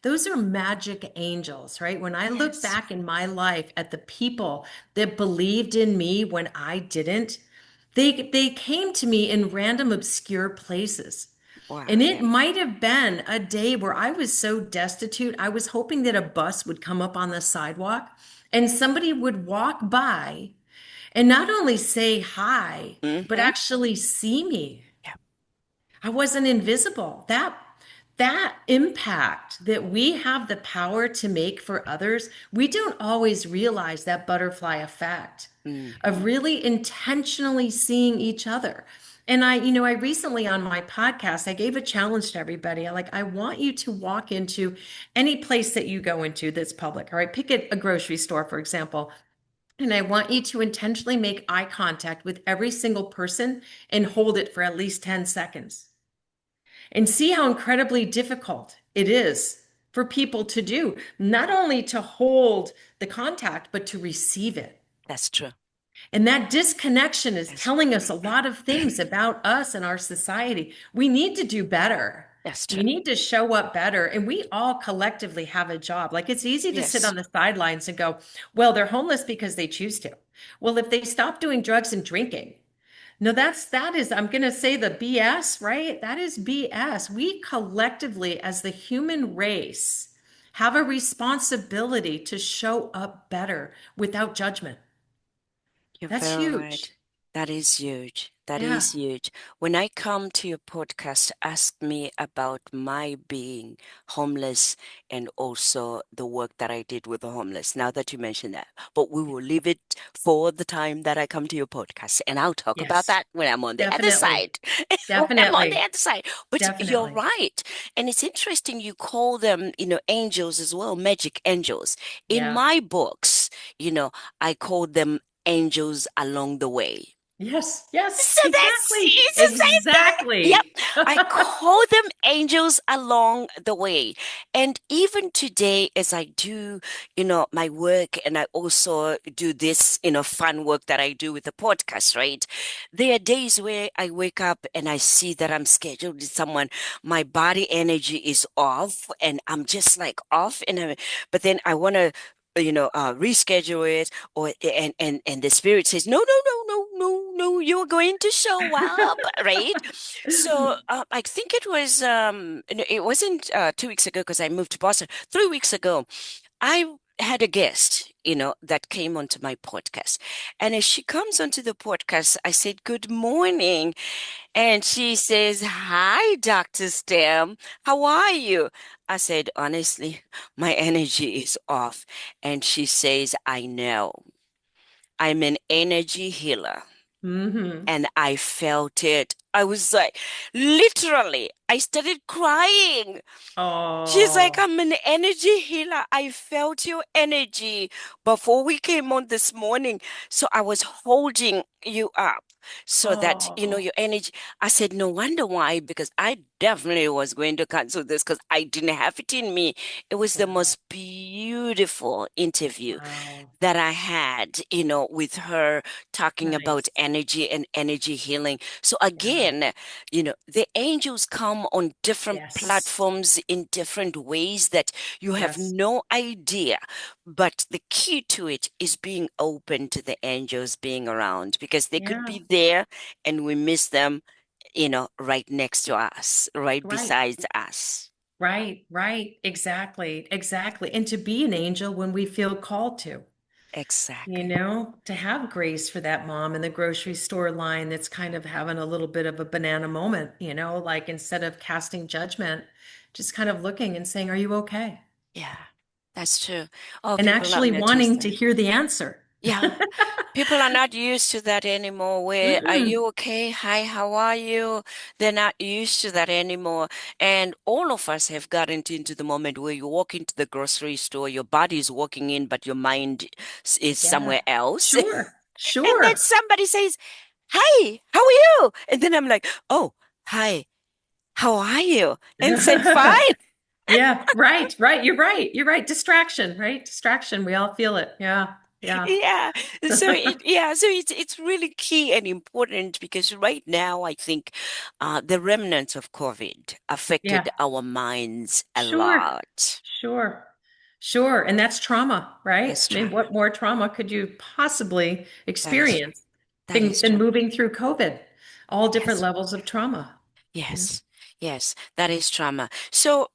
Speaker 4: those are magic angels, right? When I look
Speaker 3: Yes.
Speaker 4: back in my life at the people that believed in me when I didn't, they came to me in random obscure places.
Speaker 3: Wow.
Speaker 4: And it
Speaker 3: Yeah.
Speaker 4: might have been a day where I was so destitute, I was hoping that a bus would come up on the sidewalk and somebody would walk by and not only say hi, but
Speaker 3: Mm-hmm.
Speaker 4: actually see me.
Speaker 3: Yeah.
Speaker 4: I wasn't invisible. That impact that we have the power to make for others, we don't always realize that butterfly effect of
Speaker 3: Mm-hmm.
Speaker 4: really intentionally seeing each other. And I recently on my podcast, I gave a challenge to everybody. I want you to walk into any place that you go into that's public. All right, pick a grocery store, for example. And I want you to intentionally make eye contact with every single person and hold it for at least 10 seconds and see how incredibly difficult it is for people to do, not only to hold the contact, but to receive it.
Speaker 3: That's true.
Speaker 4: And that disconnection is
Speaker 3: That's,
Speaker 4: telling us a lot of things about us and our society. We need to do better.
Speaker 3: that's
Speaker 4: We
Speaker 3: true.
Speaker 4: need to show up better. And we all collectively have a job. Like it's easy to sit
Speaker 3: Yes.
Speaker 4: on the sidelines and go, well, they're homeless because they choose to. Well, if they stop doing drugs and drinking, no, that is, I'm going to say the BS, right? That is BS. We collectively, as the human race, have a responsibility to show up better without judgment.
Speaker 3: You're
Speaker 4: That's
Speaker 3: very
Speaker 4: huge.
Speaker 3: right. That is huge. That
Speaker 4: Yeah.
Speaker 3: is huge. When I come to your podcast, ask me about my being homeless and also the work that I did with the homeless, now that you mention that. But we will leave it for the time that I come to your podcast, and I'll talk about
Speaker 4: Yes.
Speaker 3: that when I'm on the other
Speaker 4: Definitely.
Speaker 3: side. When I'm on the
Speaker 4: Definitely.
Speaker 3: other side. But you're
Speaker 4: Definitely.
Speaker 3: right. And it's interesting you call them, angels as well, magic angels. In
Speaker 4: Yeah.
Speaker 3: my books, I call them angels along the way.
Speaker 4: Yes, yes,
Speaker 3: So that's
Speaker 4: exactly,
Speaker 3: it's the same thing. Yep.
Speaker 4: exactly.
Speaker 3: I call them angels along the way. And even today, as I do, my work, and I also do this, fun work that I do with the podcast, right? There are days where I wake up and I see that I'm scheduled with someone. My body energy is off and I'm just like off. But then I want to, reschedule it, or and the spirit says no, no, no, no, no, no, you're going to show up, right? So I think it was no, it wasn't 2 weeks ago because I moved to Boston. 3 weeks ago, I had a guest, that came onto my podcast. And as she comes onto the podcast, I said, "Good morning." And she says, "Hi, Dr. Stem. How are you?" I said, "Honestly, my energy is off." And she says, "I know. I'm an energy healer."
Speaker 4: Hmm.
Speaker 3: And I felt it. I was like, literally, I started crying. She's like,
Speaker 4: Oh,
Speaker 3: "I'm an energy healer. I felt your energy before we came on this morning. So I was holding you up so that,
Speaker 4: oh,
Speaker 3: your energy." I said, "No wonder why, because I definitely was going to cancel this because I didn't have it in me." It was the
Speaker 4: wow,
Speaker 3: most beautiful interview
Speaker 4: wow.
Speaker 3: that I had, with her talking about
Speaker 4: Nice.
Speaker 3: energy and energy healing. So
Speaker 4: Yeah.
Speaker 3: again, the angels come on different
Speaker 4: Yes.
Speaker 3: platforms in different ways that you have
Speaker 4: Yes.
Speaker 3: no idea. But the key to it is being open to the angels being around, because they could
Speaker 4: Yeah.
Speaker 3: be there and we miss them, right next to us, right
Speaker 4: Right.
Speaker 3: besides us.
Speaker 4: Right. Right. Exactly. Exactly. And to be an angel when we feel called to.
Speaker 3: Exactly.
Speaker 4: To have grace for that mom in the grocery store line that's kind of having a little bit of a banana moment, like instead of casting judgment, just kind of looking and saying, "Are you okay?"
Speaker 3: Yeah, that's true. Oh,
Speaker 4: And
Speaker 3: people are
Speaker 4: actually
Speaker 3: not used
Speaker 4: wanting
Speaker 3: to
Speaker 4: to
Speaker 3: that.
Speaker 4: hear the answer.
Speaker 3: Yeah. People are not used to that anymore. Where are
Speaker 4: Mm-mm.
Speaker 3: you okay? Hi, how are you? They're not used to that anymore. And all of us have gotten into the moment where you walk into the grocery store, your body is walking in, but your mind is
Speaker 4: Yeah,
Speaker 3: somewhere else.
Speaker 4: sure,
Speaker 3: And then
Speaker 4: sure.
Speaker 3: somebody says, "Hi, how are you?" And then I'm like, "Oh, hi, how are you?" And said, "Fine."
Speaker 4: Yeah, right, right. You're right. You're right. Distraction, right? Distraction. We all feel it. Yeah, yeah.
Speaker 3: Yeah. So it's really key and important, because right now I think the remnants of COVID
Speaker 4: Yeah,
Speaker 3: affected our minds a
Speaker 4: sure,
Speaker 3: lot.
Speaker 4: sure, sure. And that's trauma, right?
Speaker 3: That's
Speaker 4: I mean,
Speaker 3: trauma.
Speaker 4: what more trauma could you possibly
Speaker 3: That is
Speaker 4: experience
Speaker 3: that is
Speaker 4: than
Speaker 3: true.
Speaker 4: moving through COVID? All different
Speaker 3: Yes.
Speaker 4: levels of trauma. Yeah.
Speaker 3: Yes. Yes, that is trauma. So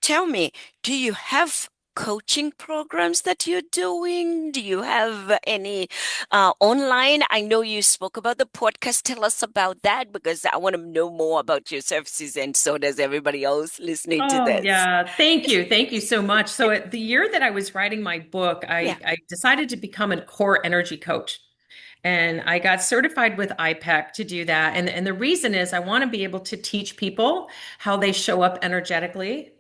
Speaker 3: tell me, do you have coaching programs that you're doing? Do you have any online? I know you spoke about the podcast. Tell us about that, because I want to know more about your services, and so does everybody else listening to
Speaker 4: Oh,
Speaker 3: this.
Speaker 4: yeah. Thank you. Thank you so much. So, the year that I was writing my book,
Speaker 3: Yeah.
Speaker 4: I decided to become a core energy coach. And I got certified with IPEC to do that. And the reason is I want to be able to teach people how they show up energetically,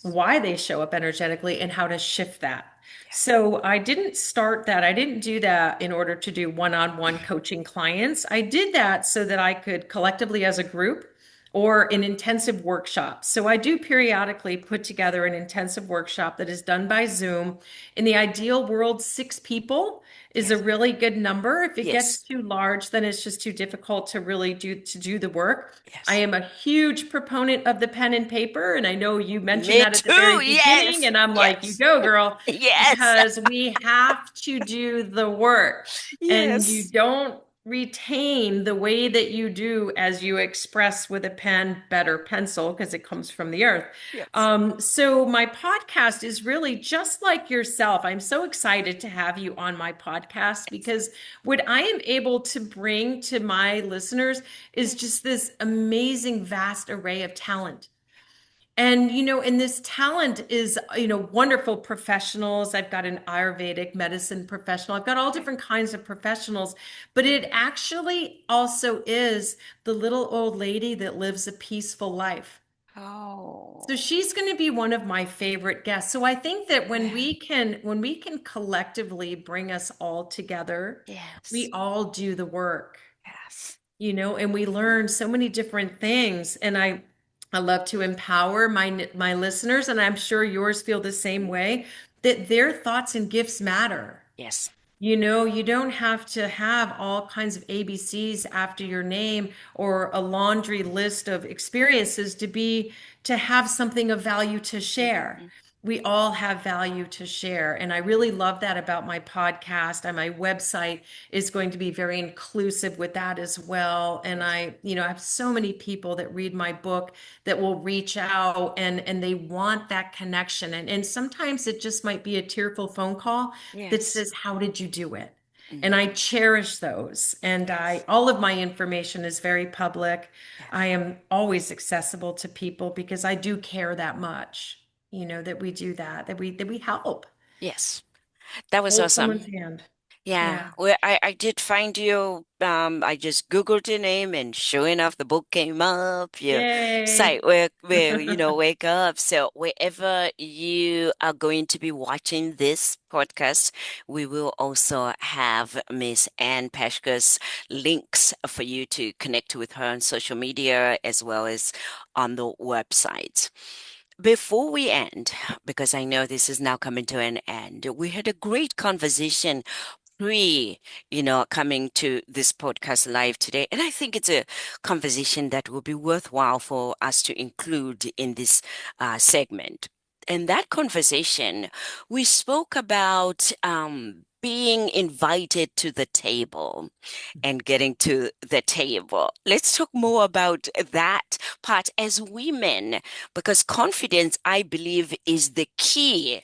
Speaker 4: why they show up energetically, and how to shift that. So I didn't start that. I didn't do that in order to do one-on-one coaching clients. I did that so that I could collectively as a group or an intensive workshop. So I do periodically put together an intensive workshop that is done by Zoom. In the ideal world, 6 people is a
Speaker 3: Yes.
Speaker 4: really good number. If it gets
Speaker 3: Yes.
Speaker 4: too large, then it's just too difficult to really do the work. I
Speaker 3: Yes.
Speaker 4: am a huge proponent of the pen and paper, and I know you mentioned
Speaker 3: Me
Speaker 4: that at the very
Speaker 3: too.
Speaker 4: beginning,
Speaker 3: Yes.
Speaker 4: and I'm like, you
Speaker 3: Yes.
Speaker 4: go, girl,
Speaker 3: Yes.
Speaker 4: because we have to do the work, and you
Speaker 3: Yes.
Speaker 4: don't retain the way that you do as you express with a pen, better pencil, because it comes from the earth.
Speaker 3: Yes.
Speaker 4: So my podcast is really just like yourself. I'm so excited to have you on my podcast because what I am able to bring to my listeners is
Speaker 3: Yes.
Speaker 4: just this amazing, vast array of talent. And this talent is, wonderful professionals. I've got an Ayurvedic medicine professional. I've got all different kinds of professionals, but it actually also is the little old lady that lives a peaceful life. So
Speaker 3: Oh.
Speaker 4: she's going to be one of my favorite guests. So I think that when
Speaker 3: Yeah.
Speaker 4: we can collectively bring us all together, we
Speaker 3: Yes.
Speaker 4: all do the work.
Speaker 3: Yes.
Speaker 4: And we learn so many different things. And I love to empower my listeners, and I'm sure yours feel the same way, that their thoughts and gifts matter.
Speaker 3: Yes.
Speaker 4: You don't have to have all kinds of ABCs after your name or a laundry list of experiences to have something of value to share.
Speaker 3: Mhm.
Speaker 4: We all have value to share. And I really love that about my podcast, and my website is going to be very inclusive with that as well. And I have so many people that read my book that will reach out, and they want that connection. And sometimes it just might be a tearful phone call that
Speaker 3: Yes.
Speaker 4: says, "How did you do it?" And I
Speaker 3: Mhm.
Speaker 4: cherish those. And I
Speaker 3: Yes.
Speaker 4: all of my information is very public. I
Speaker 3: Yes.
Speaker 4: am always accessible to people because I do care that much, that we do that we help
Speaker 3: Yes. That was
Speaker 4: hold someone's
Speaker 3: awesome.
Speaker 4: hand.
Speaker 3: Yeah,
Speaker 4: Yeah.
Speaker 3: well, I did find you. I just Googled your name, and sure enough, the book came up. Your
Speaker 4: Yay.
Speaker 3: site where wake up. So wherever you are going to be watching this podcast, we will also have Miss Anne Peshka's links for you to connect with her on social media as well as on the website. Before we end, because I know this is now coming to an end, we had a great conversation pre, coming to this podcast live today. And I think it's a conversation that will be worthwhile for us to include in this segment. In that conversation, we spoke about being invited to the table and getting to the table. Let's talk more about that part as women, because confidence, I believe, is the key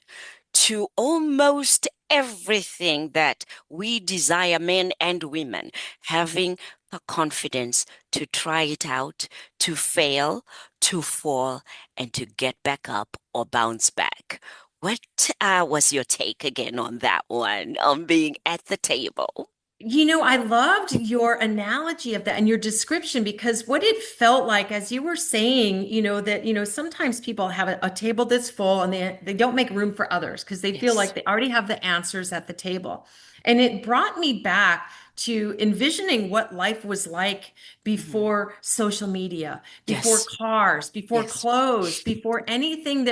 Speaker 3: to almost everything that we desire, men and women, having the confidence to try it out, to fail, to fall, and to get back up or bounce back. What was your take again on that one, on being at the table?
Speaker 4: I loved your analogy of that and your description, because what it felt like as you were saying, that, sometimes people have a table that's full and they don't make room for others because they feel
Speaker 3: Yes.
Speaker 4: like they already have the answers at the table. And it brought me back to envisioning what life was like
Speaker 3: Mhm.
Speaker 4: before social media, before
Speaker 3: Yes.
Speaker 4: cars, before
Speaker 3: Yes.
Speaker 4: clothes, before anything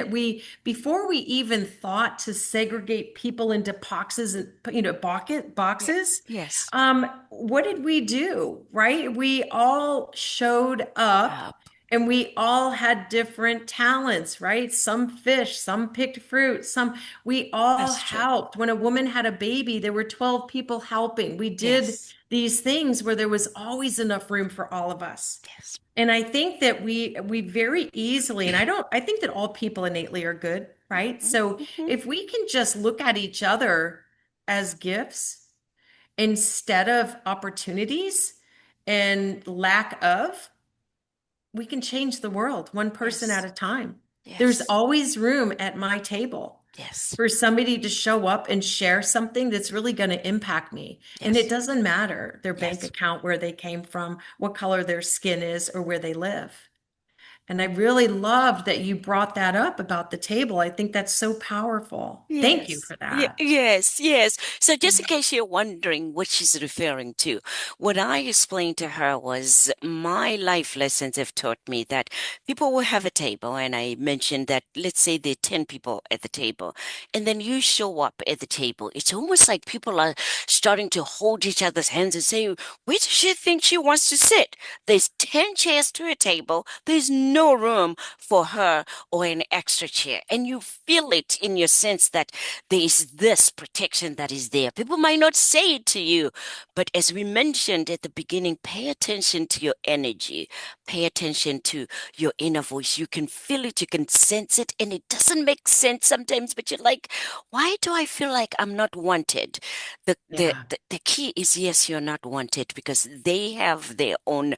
Speaker 4: before we even thought to segregate people into boxes and,
Speaker 3: Yeah.
Speaker 4: boxes.
Speaker 3: Yes.
Speaker 4: What did we do, right? We all showed up,
Speaker 3: Up.
Speaker 4: and we all had different talents, right? Some fish, some picked fruit, we all
Speaker 3: That's true.
Speaker 4: helped. When a woman had a baby, there were 12 people helping. We did
Speaker 3: Yes.
Speaker 4: these things where there was always enough room for all of us.
Speaker 3: Yes.
Speaker 4: And I think that we very easily, and I think that all people innately are good, right?
Speaker 3: Mhm.
Speaker 4: So
Speaker 3: Mhm.
Speaker 4: if we can just look at each other as gifts instead of opportunities and lack of, we can change the world one person at
Speaker 3: Yes.
Speaker 4: a time. There's
Speaker 3: Yes.
Speaker 4: always room at my table
Speaker 3: Yes.
Speaker 4: for somebody to show up and share something that's really going to impact me. And it
Speaker 3: Yes.
Speaker 4: doesn't matter their bank
Speaker 3: Yes.
Speaker 4: account, where they came from, what color their skin is, or where they live. And I really loved that you brought that up about the table. I think that's so powerful. Thank you
Speaker 3: Yes.
Speaker 4: for that.
Speaker 3: Yes. Yes. So just in case you're wondering what she's referring to, what I explained to her was my life lessons have taught me that people will have a table, and I mentioned that let's say there are 10 people at the table, and then you show up at the table. It's almost like people are starting to hold each other's hands and say, where does she think she wants to sit? There's 10 chairs to a table. There's no room for her or an extra chair. And you feel it in your sense that there is this protection that is there. People might not say it to you, but as we mentioned at the beginning, pay attention to your energy, pay attention to your inner voice. You can feel it, you can sense it, and it doesn't make sense sometimes, but you're like, why do I feel like I'm not wanted?
Speaker 4: Yeah.
Speaker 3: The key is yes, you're not wanted because they have their own,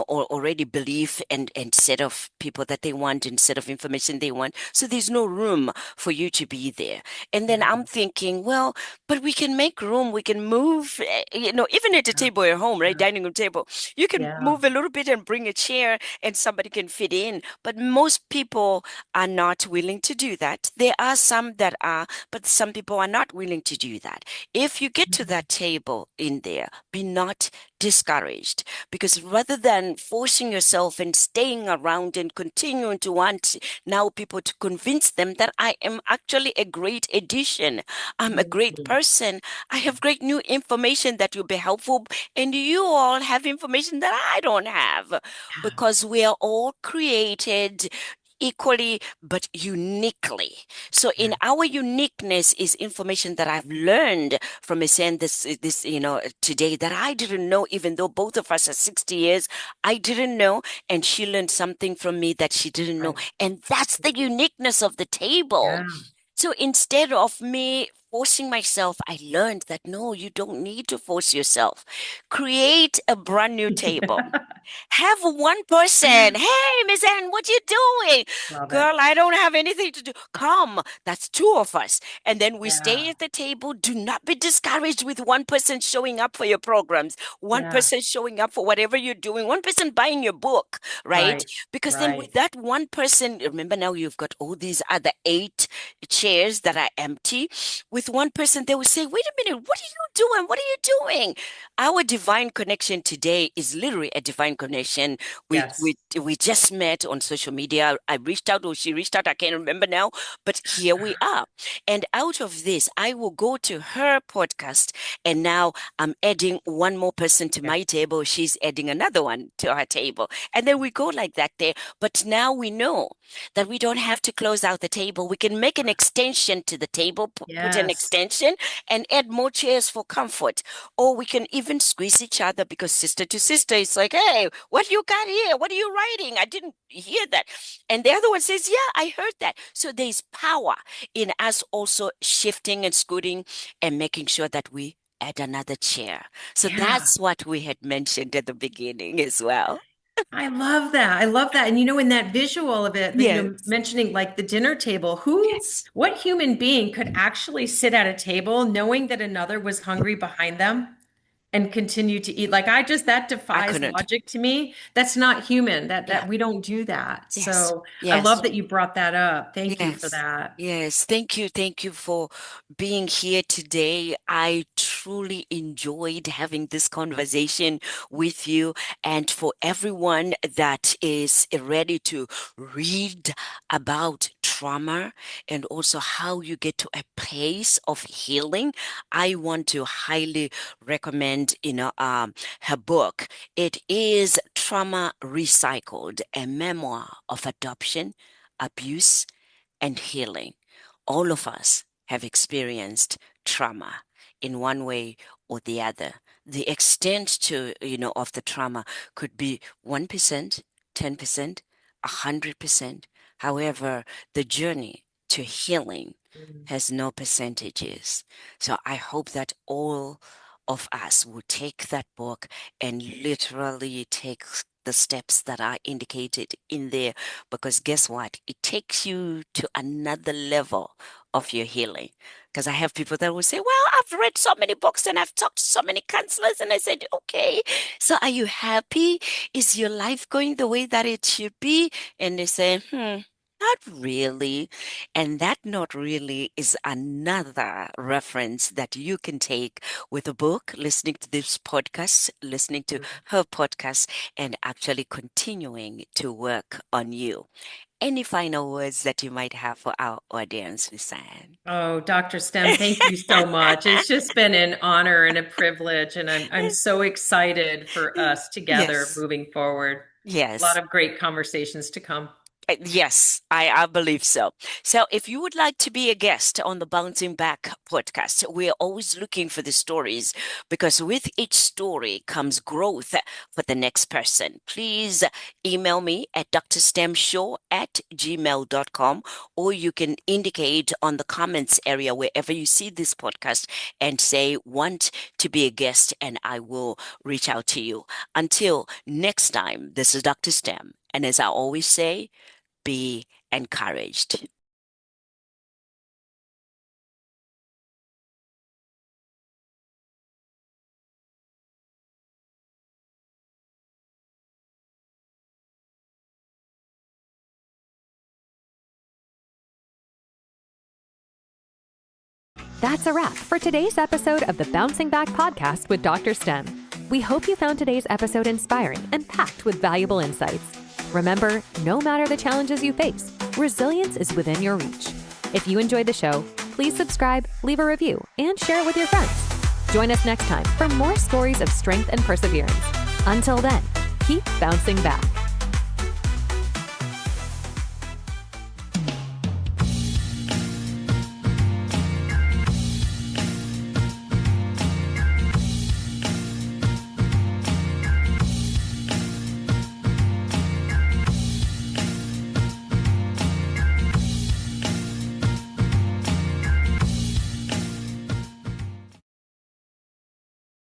Speaker 3: or already belief and set of people that they want and set of information they want. So there's no room for you to be there. And then
Speaker 4: Yeah.
Speaker 3: I'm thinking, well, but we can make room. We can move, even at a
Speaker 4: Yeah.
Speaker 3: table at home, right?
Speaker 4: Yeah.
Speaker 3: Dining room table. You can
Speaker 4: Yeah.
Speaker 3: move a little bit and bring a chair and somebody can fit in. But most people are not willing to do that. There are some that are, but some people are not willing to do that. If you get to
Speaker 4: Mhm.
Speaker 3: that table in there, be not discouraged, because rather than forcing yourself and staying around and continuing to want now people to convince them that I am actually a great addition, I'm a great
Speaker 4: Mhm.
Speaker 3: person, I have great new information that will be helpful, and you all have information that I don't have, because we are all created equally but uniquely. So in our uniqueness is information that I've learned from a saying this today that I didn't know, even though both of us are 60 years, I didn't know, and she learned something from me that she didn't know.
Speaker 4: Right.
Speaker 3: And that's the uniqueness of the table.
Speaker 4: Yeah.
Speaker 3: So instead of me forcing myself, I learned that no, you don't need to force yourself. Create a brand new table. Have one person. Hey, Miss Anne, what you doing?
Speaker 4: Love it.
Speaker 3: Girl, I don't have anything to do. Come. That's two of us. And then we stay
Speaker 4: Yeah.
Speaker 3: at the table. Do not be discouraged with one person showing up for your programs, one
Speaker 4: Yeah.
Speaker 3: person showing up for whatever you're doing, one person buying your book, right?
Speaker 4: Right.
Speaker 3: Because then with
Speaker 4: Right.
Speaker 3: that one person, remember now you've got all these other 8 chairs that are empty. With one person, they will say, wait a minute, what are you doing? What are you doing? Our divine connection today is literally a divine connection. We
Speaker 4: Yes.
Speaker 3: we we just met on social media. I reached out or she reached out. I can't remember now, but here we are. And out of this, I will go to her podcast, and now I'm adding one more person to my
Speaker 4: Yes.
Speaker 3: table. She's adding another one to her table, and then we go like that there. But now we know that we don't have to close out the table. We can make an extension to the table, put an
Speaker 4: Yes.
Speaker 3: extension, and add more chairs for comfort. Or we can even squeeze each other, because sister to sister, it's like, hey, what you got here? What are you writing? I didn't hear that. And the other one says, yeah, I heard that. So there's power in us also shifting and scooting and making sure that we add another chair. So
Speaker 4: Yeah.
Speaker 3: that's what we had mentioned at the beginning as well.
Speaker 4: I love that. I love that. And in that visual of it,
Speaker 3: Yes.
Speaker 4: mentioning like the dinner table,
Speaker 3: Yes.
Speaker 4: what human being could actually sit at a table knowing that another was hungry behind them and continue to eat? Like that
Speaker 3: I
Speaker 4: defies
Speaker 3: couldn't.
Speaker 4: logic to me. That's not human.
Speaker 3: Yeah.
Speaker 4: That we don't do that.
Speaker 3: Yes.
Speaker 4: So I
Speaker 3: Yes.
Speaker 4: love that you brought that up. Thank you for
Speaker 3: Yes.
Speaker 4: that.
Speaker 3: Yes. Thank you. Thank you for being here today. I truly enjoyed having this conversation with you. And for everyone that is ready to read about trauma and also how you get to a place of healing, I want to highly recommend, her book. It is Trauma Recycled, a memoir of adoption, abuse, and healing. All of us have experienced trauma in one way or the other. The extent to, of the trauma could be 1%, 10%, 100%. However, the journey to healing
Speaker 4: Mm.
Speaker 3: has no percentages. So I hope that all of us will take that book and literally take the steps that are indicated in there, because guess what? It takes you to another level of your healing. Because I have people that will say, well, I've read so many books and I've talked to so many counselors. And I said, okay, so are you happy? Is your life going the way that it should be? And they say, not really. And that not really is another reference that you can take with a book, listening to this podcast, listening to her podcast, and actually continuing to work on you. Any final words that you might have for our audience, Miss Anne?
Speaker 4: Oh, Dr. Stem, thank you so much. It's just been an honor and a privilege, and I'm so excited for us together
Speaker 3: Yes,
Speaker 4: moving forward. A lot
Speaker 3: yes.
Speaker 4: of great conversations to come.
Speaker 3: Yes, I believe so. So, if you would like to be a guest on the Bouncing Back podcast, we're always looking for the stories, because with each story comes growth for the next person. Please email me at drstemshow@gmail.com, or you can indicate on the comments area wherever you see this podcast and say, want to be a guest, and I will reach out to you. Until next time, this is Dr. Stem. And as I always say, be encouraged.
Speaker 1: That's a wrap for today's episode of the Bouncing Back podcast with Dr. Stem. We hope you found today's episode inspiring and packed with valuable insights. Remember, no matter the challenges you face, resilience is within your reach. If you enjoyed the show, please subscribe, leave a review, and share it with your friends. Join us next time for more stories of strength and perseverance. Until then, keep bouncing back.